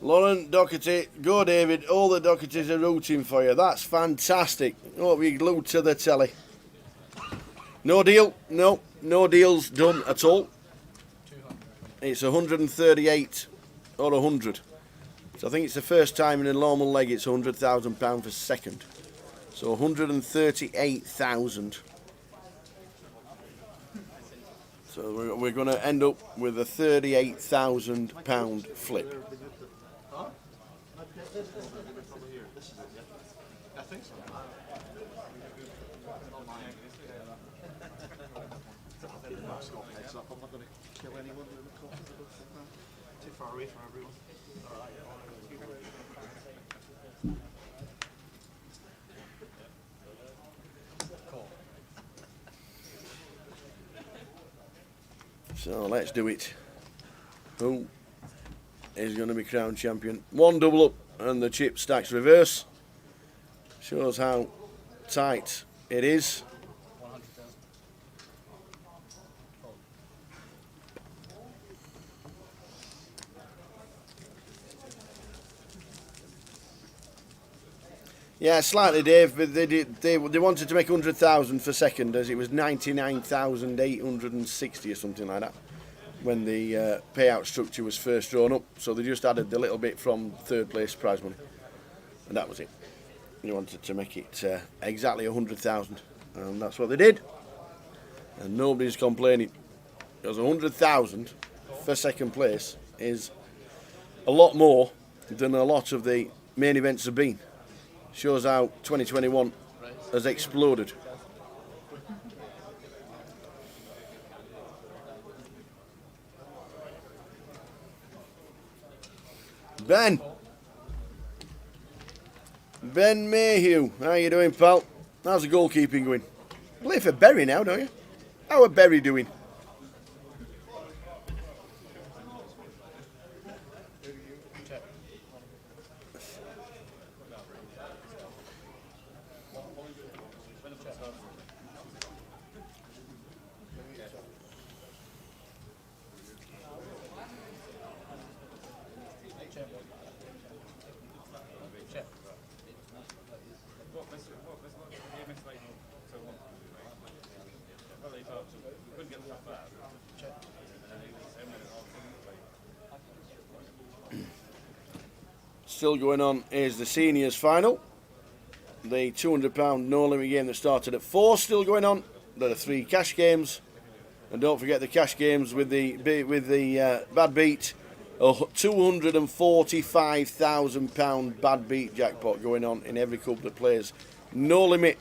Lauren Doherty, go David, all the Dohertys are rooting for you. That's fantastic. Hope you're glued to the telly. No deal, no deals done at all. It's 138 or 100. So I think it's the first time in a normal leg it's £100,000 for second. So 138,000. So we're going to end up with a £38,000 flip. I think so. Heads up, I'm not going to kill anyone with the coffee. Too far away from everyone. So let's do it. Who is going to be crowned champion? 1 double up and the chip stacks reverse. Shows how tight it is. Yeah, slightly, Dave. But they wanted to make 100,000 for second, as it was 99,860 or something like that when the payout structure was first drawn up. So they just added the little bit from third place prize money, and that was it. They wanted to make it exactly 100,000, and that's what they did. And nobody's complaining, because 100,000 for second place is a lot more than a lot of the main events have been. Shows how 2021 has exploded. Ben Mayhew, how you doing, pal? How's the goalkeeping going? Play for Berry now, don't you? How are Berry doing? Still going on is the seniors final. The £200 no limit game that started at 4 still going on. There are 3 cash games, and don't forget the cash games with the bad beat. A £245,000 bad beat jackpot going on in every club that plays. No limit.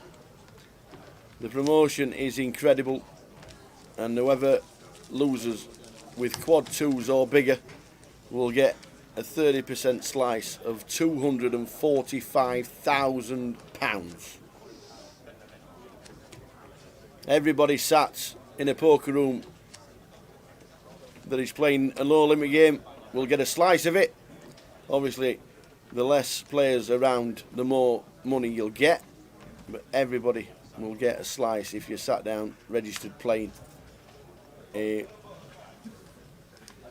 The promotion is incredible, and whoever loses with quad 2s or bigger will get a 30% slice of £245,000. Everybody sat in a poker room that is playing a low limit game will get a slice of it. Obviously, the less players around, the more money you'll get, but everybody will get a slice if you're sat down, registered, playing a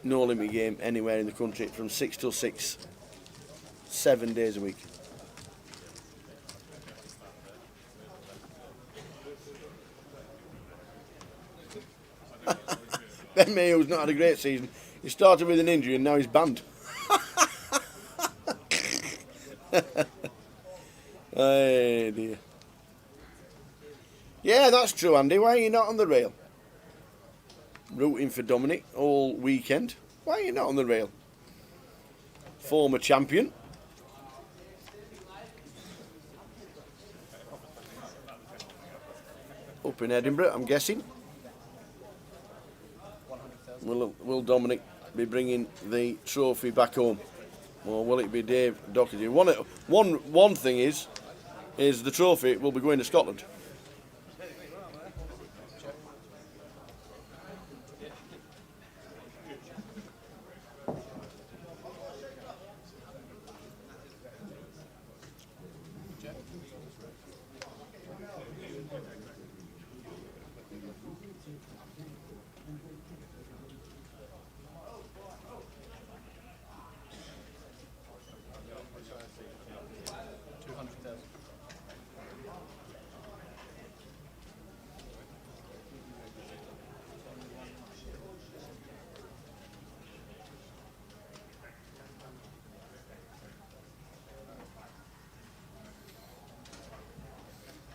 no limit game anywhere in the country from 6 till 6, 7 days a week. Ben Mayhew's not had a great season. He started with an injury and now he's banned. Hey dear. That's true, Andy. Why are you not on the rail? Rooting for Dominic all weekend. Why are you not on the rail? Former champion. Up in Edinburgh, I'm guessing. Will Dominic be bringing the trophy back home? Or will it be Dave Doherty? One thing is the trophy will be going to Scotland.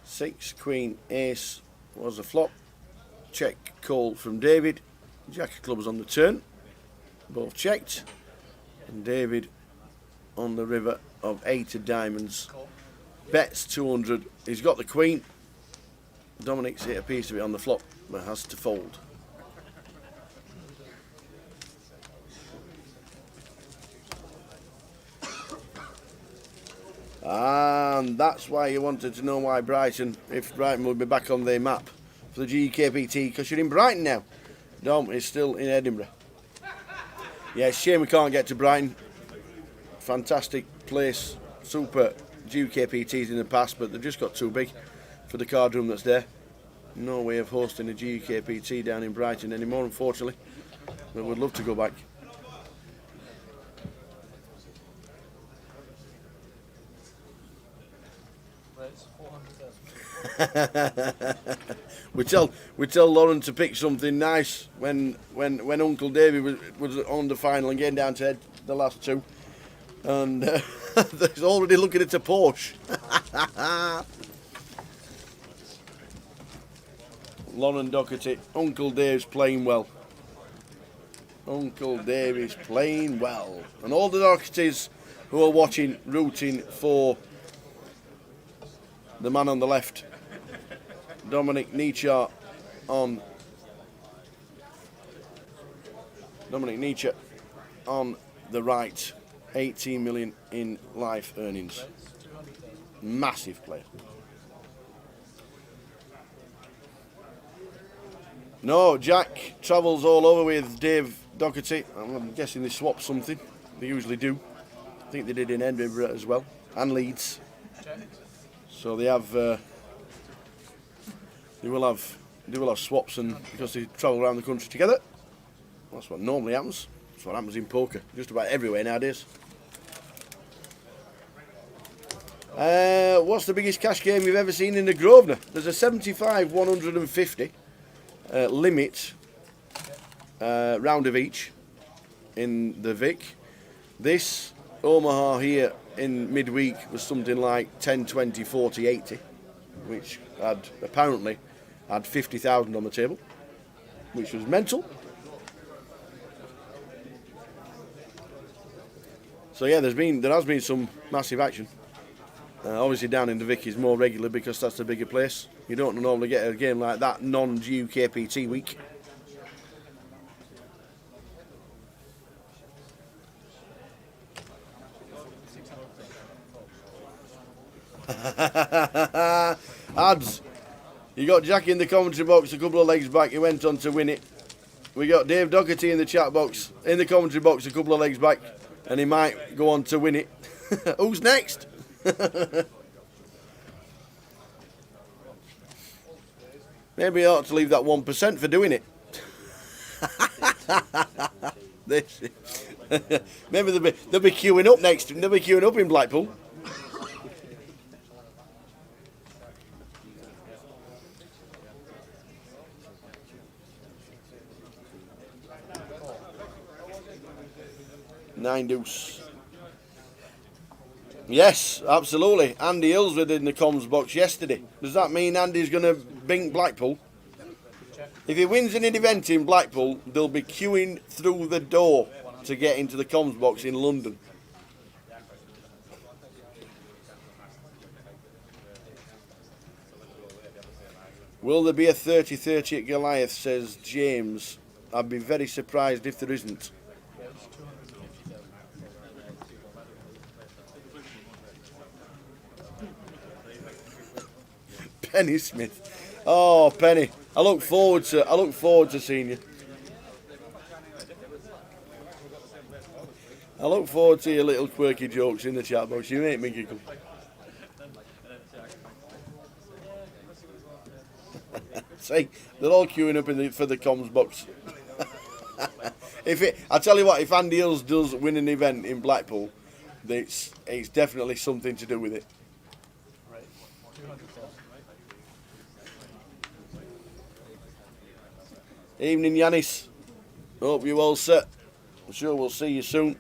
Six, Queen, Ace was a flop. Check call from David. Jack of clubs on the turn. Both checked. And David on the river of 8 of diamonds. Bets 200. He's got the Queen. Dominic's hit a piece of it on the flop, but has to fold. And that's why you wanted to know why Brighton, if Brighton would be back on the map for the GUKPT, because you're in Brighton now. Dom is still in Edinburgh. Yeah, it's a shame we can't get to Brighton. Fantastic place, super GUKPTs in the past, but they've just got too big for the card room that's there. No way of hosting a GUKPT down in Brighton anymore, unfortunately. But we'd love to go back. we tell Lauren to pick something nice when Uncle Davey was on the final and getting down to the last two, and he's already looking at a Porsche. Lauren Doherty, Uncle Dave's playing well. Uncle Dave is playing well, and all the Dohertys who are watching, rooting for the man on the left, Dominic Nietzsche on the right. 18 million in life earnings. Massive player. No, Jack travels all over with Dave Doherty. I'm guessing they swapped something. They usually do. I think they did in Edinburgh as well, and Leeds. So they have, they will have swaps, and because they travel around the country together. That's what normally happens. That's what happens in poker, just about everywhere nowadays. What's the biggest cash game you've ever seen in the Grosvenor? There's a 75 150 limit round of each in the Vic. This Omaha here in midweek was something like 10, 20, 40, 80, which apparently had 50,000 on the table, which was mental. So yeah, there has been some massive action. Obviously down in the Vic is more regular because that's the bigger place. You don't normally get a game like that non-GUKPT week. Ads, you got Jack in the commentary box a couple of legs back. He went on to win it. We got Dave Doherty in the chat box, in the commentary box a couple of legs back, and he might go on to win it. Who's next? Maybe I ought to leave that 1% for doing it. Maybe they'll be queuing up next. They'll be queuing up in Blackpool. Nine deuce. Yes, absolutely. Andy Hills was in the comms box yesterday. Does that mean Andy's going to bink Blackpool? If he wins an event in Blackpool, they'll be queuing through the door to get into the comms box in London. Will there be a 30-30 at Goliath, says James. I'd be very surprised if there isn't. Penny Smith. Oh, Penny. I look forward to seeing you. I look forward to your little quirky jokes in the chat box. You make me giggle. See, they're all queuing up for the comms box. I tell you what, if Andy Hills does win an event in Blackpool, it's definitely something to do with it. Evening, Yanis. Hope you're all set. I'm sure we'll see you soon.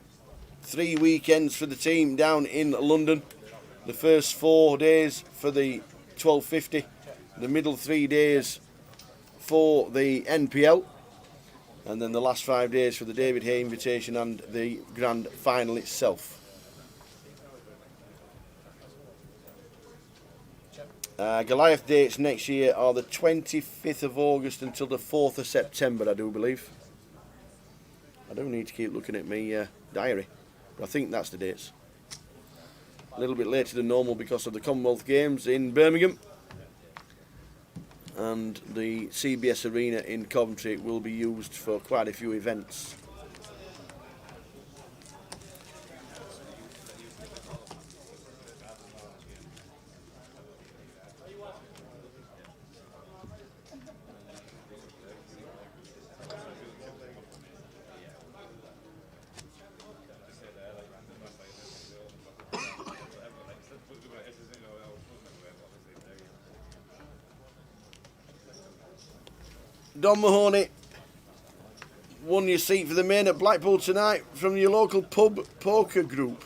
3 weekends for the team down in London. The first 4 days for the 1250. The middle 3 days for the NPL. And then the last 5 days for the David Hay Invitation and the Grand Final itself. Goliath dates next year are the 25th of August until the 4th of September, I do believe. I do need to keep looking at my diary, but I think that's the dates. A little bit later than normal because of the Commonwealth Games in Birmingham. And the CBS Arena in Coventry will be used for quite a few events. Don Mahoney won your seat for the main at Blackpool tonight from your local pub poker group.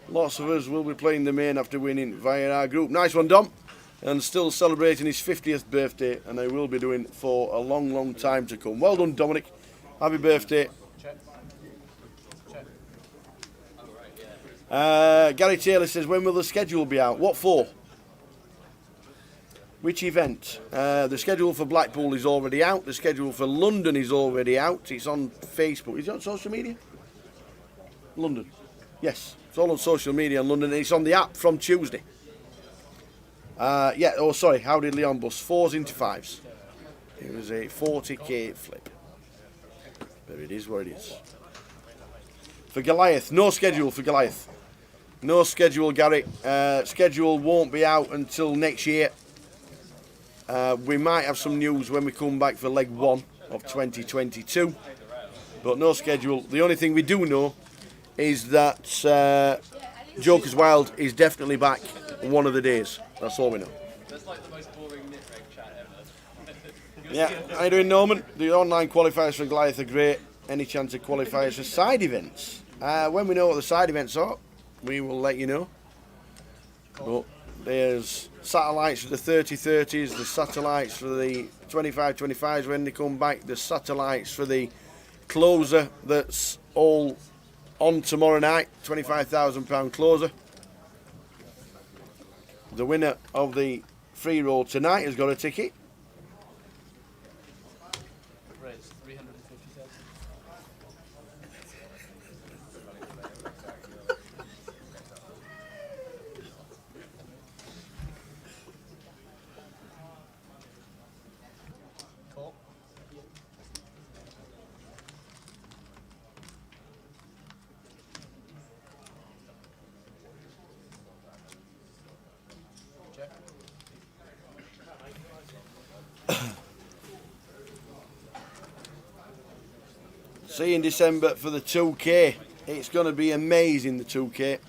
Lots of us will be playing the main after winning via our group. Nice one, Dom. And still celebrating his 50th birthday, and they will be doing for a long, long time to come. Well done, Dominic. Happy birthday. Gary Taylor says, when will the schedule be out? What for? Which event? The schedule for Blackpool is already out. The schedule for London is already out. It's on Facebook. Is it on social media? London. Yes, it's all on social media in London. It's on the app from Tuesday. Yeah, oh sorry, how did Leon bust? 4s into 5s. It was a 40k flip. But it is what it is. For Goliath, no schedule for Goliath. No schedule, Gary. Schedule won't be out until next year. We might have some news when we come back for leg 1 of 2022, but no schedule. The only thing we do know is that Joker's Wild is definitely back one of the days. That's all we know. That's like the most boring nitweg chat ever. Yeah, how you doing, Norman? The online qualifiers for Goliath are great. Any chance of qualifiers for side events? When we know what the side events are, we will let you know. But there's satellites for the 30-30s, the satellites for the 25-25s when they come back, the satellites for the closer that's all on tomorrow night, £25,000 closer. The winner of the free roll tonight has got a ticket. Right, it's 350,000. Cool. Check. See you in December for the 2K. It's going to be amazing, the 2K.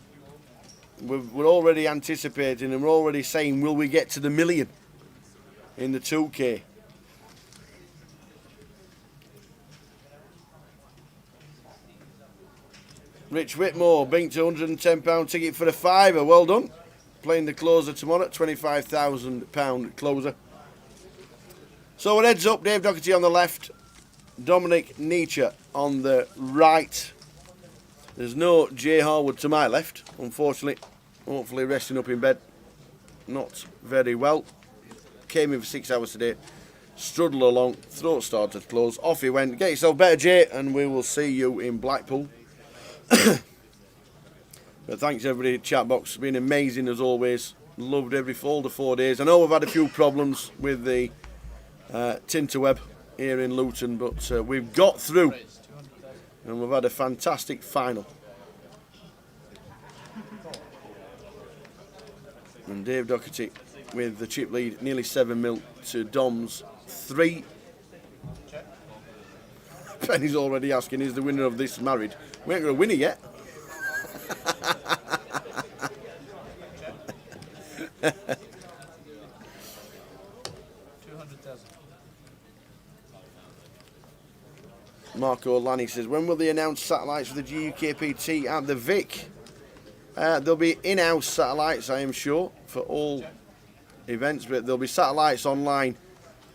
We're already anticipating and we're already saying, will we get to the 1 million in the 2K? Rich Whitmore, binked a £110 ticket for a fiver. Well done. Playing the closer tomorrow, £25,000 closer. So we're heads up. Dave Doherty on the left, Dominic Nietzsche on the right. There's no Jay Harwood to my left, unfortunately. Hopefully resting up in bed. Not very well. Came in for 6 hours today. Struggled along. Throat started to close. Off he went. Get yourself better, Jay, and we will see you in Blackpool. But thanks everybody, chat box. Been amazing as always. Loved every all the 4 days. I know we've had a few problems with the Tinterweb here in Luton, but we've got through. And we've had a fantastic final. And Dave Doherty with the chip lead, nearly 7 mil to Dom's 3. Penny's already asking, is the winner of this married? We ain't got a winner yet. Marco Lanny says, when will they announce satellites for the GUKPT at the Vic? There'll be in-house satellites, I am sure, for all events, but there'll be satellites online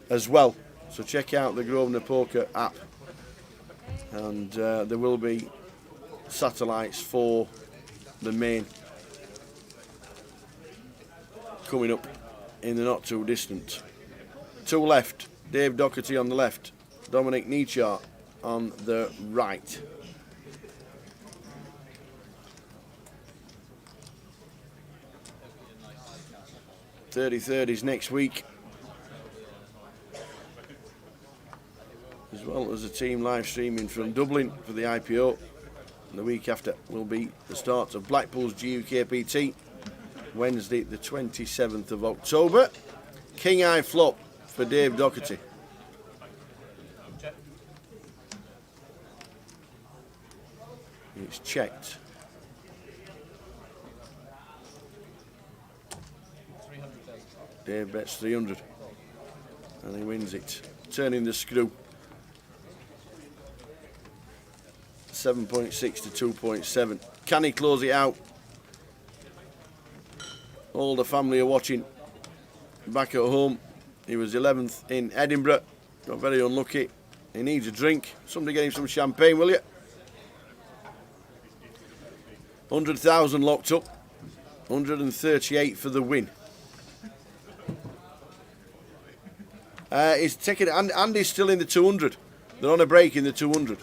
as well. So check out the Grosvenor Poker app, and there will be satellites for the main coming up in the not too distant. To left, Dave Doherty on the left, Dominic Nietzsche on the right. .33 is next week, as well as a team live streaming from Dublin for the IPO. And the week after will be the start of Blackpool's GUKPT, Wednesday the 27th of October. King Eye flop for Dave Doherty. It's checked. Dave bets 300 and he wins it. Turning the screw. 7.6 to 2.7. Can he close it out? All the family are watching back at home. He was 11th in Edinburgh. Got very unlucky. He needs a drink. Somebody get him some champagne, will you? 100,000 locked up. 138 for the win. He's taking, and Andy's still in the 200. They're on a break in the 200.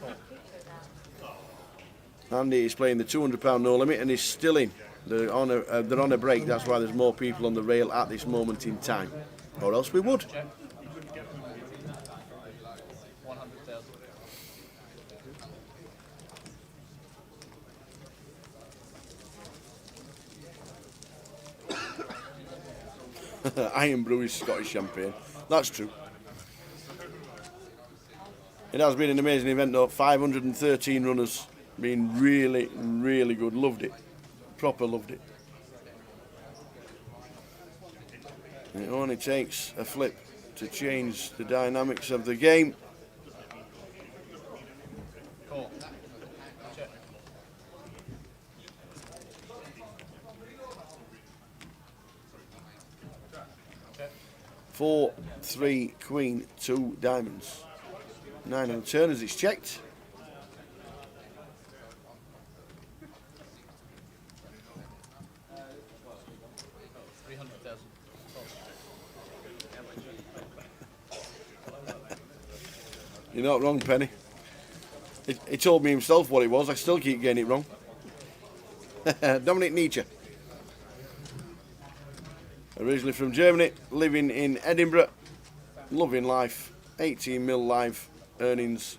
Andy is playing the £200 no limit and he's still in. They're on a break. That's why there's more people on the rail at this moment in time. Or else we would. Iron Brew is Scottish champagne. That's true. It has been an amazing event though. 513 runners. Been really, really good. Loved it. Proper loved it. And it only takes a flip to change the dynamics of the game. Cool. Check. 4, 3, Queen, 2 diamonds. 9 on the turn as it's checked. You're not wrong, Penny. He told me himself what it was. I still keep getting it wrong. Dominic Nietzsche. Originally from Germany, living in Edinburgh, loving life, 18 mil live earnings,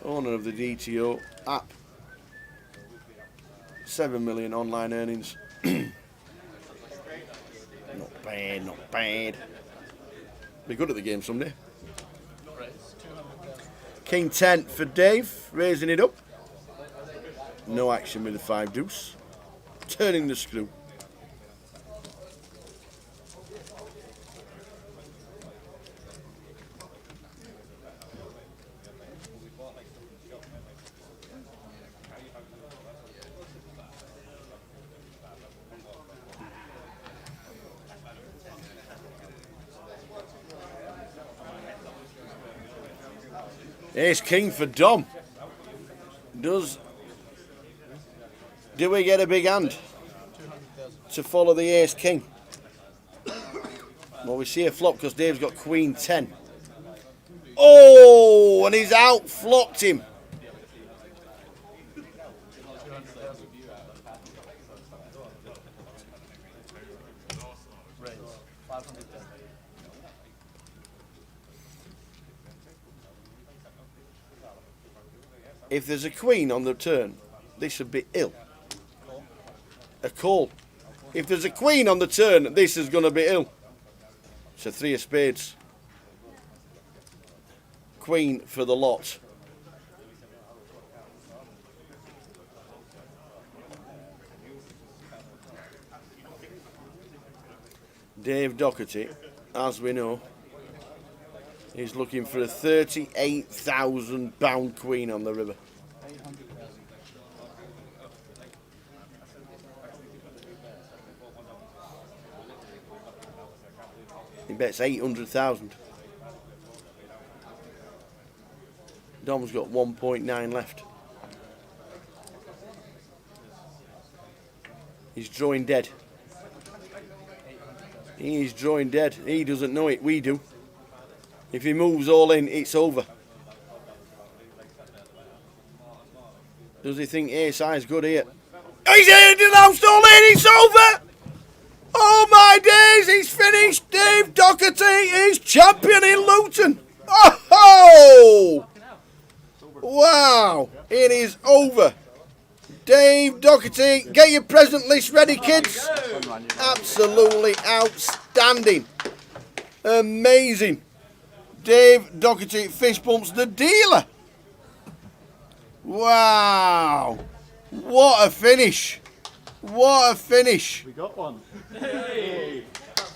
owner of the DTO app, 7 million online earnings. Not bad, not bad. Be good at the game someday. King 10 for Dave, raising it up. No action with the 5 deuce. Turning the screw. Ace king for Dom. Do we get a big hand to follow the ace king? Well, we see a flop because Dave's got queen 10. Oh, and he's out flopped him. If there's a queen on the turn, this would be ill. A call. If there's a queen on the turn, this is going to be ill. It's a 3 of spades. Queen for the lot. Dave Doherty, as we know, is looking for a £38,000 queen on the river. He bets 800,000. Dom's got 1.9 left. He's drawing dead. He's drawing dead. He doesn't know it. We do. If he moves all in, it's over. Does he think ace high is good here? He's announced all in. It's over. Oh my days! He's finished. Dave Doherty is champion in Luton. Oh! Wow! It is over. Dave Doherty, get your present list ready, kids. Absolutely outstanding. Amazing. Dave Doherty fist bumps the dealer. Wow. What a finish. What a finish. We got one. Hey!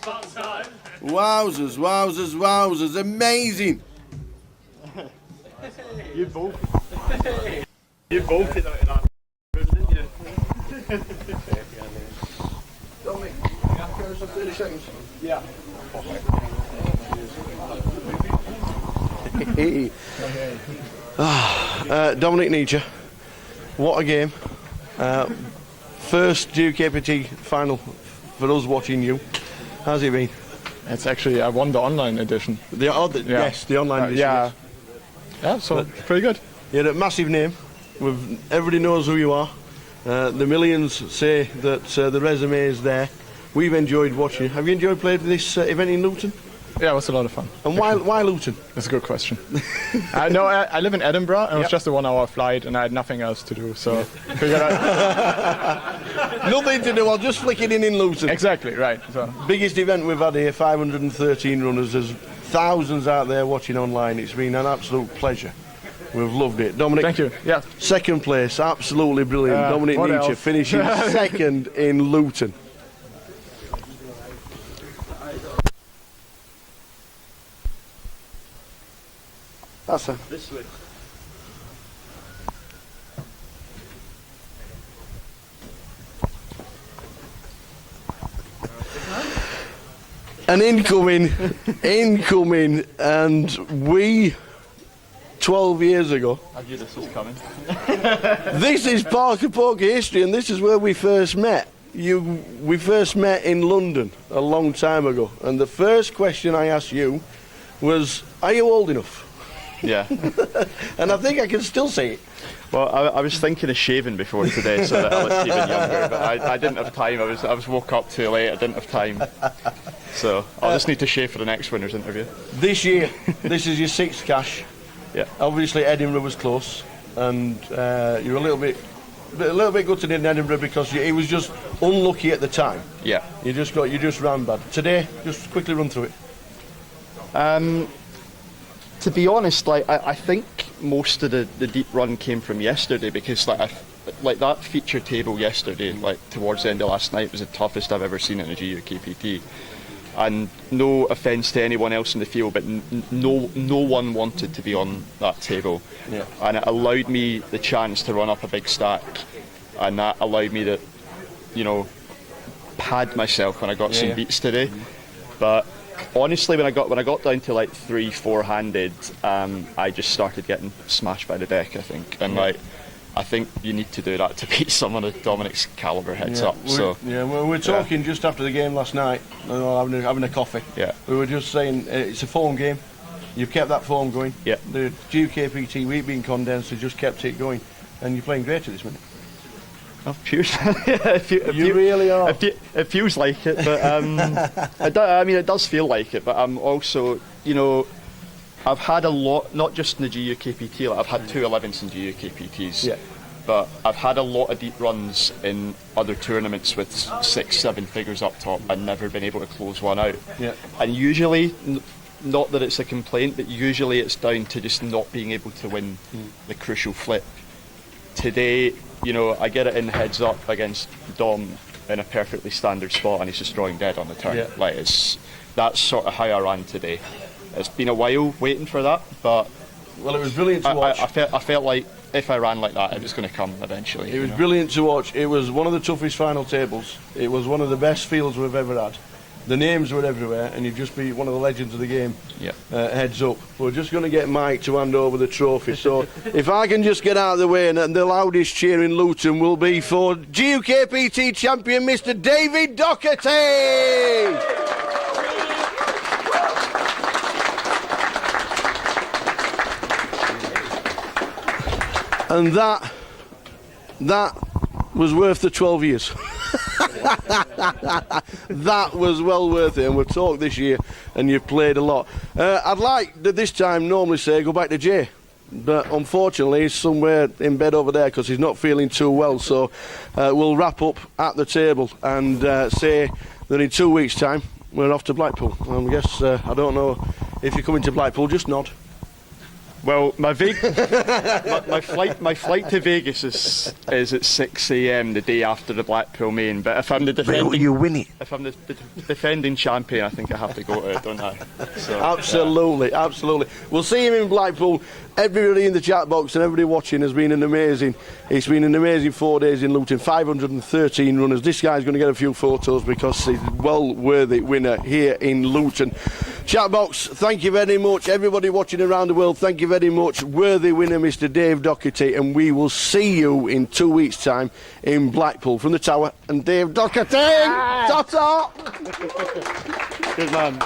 About time. Wowzers, wowzers, wowzers. Amazing. You both. You both it out of that, didn't you? Dominic, 30 seconds. Yeah. Dominic Nietzsche, what a game. First GUKPT final for us watching you. How's it been? It's actually, I won the online edition. Yes, the online edition. Yeah. Yeah, so pretty good. You're a massive name. Everybody knows who you are. The millions say that the resume is there. We've enjoyed watching. Have you enjoyed playing this event in Luton? Yeah, it was a lot of fun. And why Luton? That's a good question. I live in Edinburgh, and it was just a 1 hour flight, and I had nothing else to do, so figured Nothing to do, I'll just flick it in Luton. Exactly, right. So. Biggest event we've had here, 513 runners. There's thousands out there watching online. It's been an absolute pleasure. We've loved it. Dominic, thank you. Yeah. Second place, absolutely brilliant. Dominic Nietzsche finishing second in Luton. That's her. This way. An incoming, and we, 12 years ago. I knew this was coming. This is Parker Poker history, and this is where we first met. We first met in London a long time ago, and the first question I asked you was, are you old enough? Yeah. And I think I can still say it. Well, I was thinking of shaving before today so that I looked even younger, but I didn't have time. I was woke up too late. I didn't have time. So I'll just need to shave for the next winner's interview. This year, this is your 6th cash. Yeah. Obviously, Edinburgh was close, and you're a little bit gutted in Edinburgh because it was just unlucky at the time. Yeah. You just ran bad. Today, just quickly run through it. To be honest, I think most of the deep run came from yesterday because like that feature table yesterday, like towards the end of last night, was the toughest I've ever seen in a GUKPT. And no offence to anyone else in the field, but no one wanted to be on that table. Yeah. And it allowed me the chance to run up a big stack, and that allowed me to, pad myself when I got some beats today. But honestly, when I got down to like 3-4 handed, I just started getting smashed by the deck, I think, and like. I think you need to do that to beat someone of Dominic's calibre heads up. So we were talking just after the game last night, having a coffee. Yeah. We were just saying it's a form game. You've kept that form going. Yeah. The GUKPT week being condensed has just kept it going, and you're playing great at this minute. You really are. It feels like it, but I mean, it does feel like it. But I'm also, I've had a lot, not just in the GUKPT, like I've had 2 11s in GUKPTs, but I've had a lot of deep runs in other tournaments with 6-7 figures up top and never been able to close one out. Yeah. And usually, not that it's a complaint, but usually it's down to just not being able to win the crucial flip. Today, I get it in heads up against Dom in a perfectly standard spot and he's just drawing dead on the turn. Yeah. Like that's sort of how I ran today. It's been a while waiting for that, but well, it was brilliant to watch. I felt like if I ran like that, it was going to come eventually. It was brilliant to watch. It was one of the toughest final tables. It was one of the best fields we've ever had. The names were everywhere, and you'd just be one of the legends of the game. Yeah. Heads up. We're just going to get Mike to hand over the trophy. So if I can just get out of the way, and the loudest cheer in Luton will be for GUKPT champion, Mr. David Doherty. And that was worth the 12 years. That was well worth it, and we've talked this year and you've played a lot. I'd like to this time normally say go back to Jay, but unfortunately he's somewhere in bed over there because he's not feeling too well, so we'll wrap up at the table and say that in 2 weeks time we're off to Blackpool. I guess I don't know if you're coming to Blackpool, just nod. Well, my flight to Vegas is at 6 a.m. the day after the Blackpool main. But if I'm the defending, you win it. If I'm the defending champion, I think I have to go to it, don't I? So, absolutely. We'll see him in Blackpool. Everybody in the chat box and everybody watching has been it's been an amazing 4 days in Luton. 513 runners. This guy's going to get a few photos because he's a well-worthy winner here in Luton. Chat box, thank you very much. Everybody watching around the world, thank you very much. Worthy winner, Mr. Dave Doherty, and we will see you in 2 weeks' time in Blackpool. From the Tower, and Dave Doherty. Ta-ta! Good man.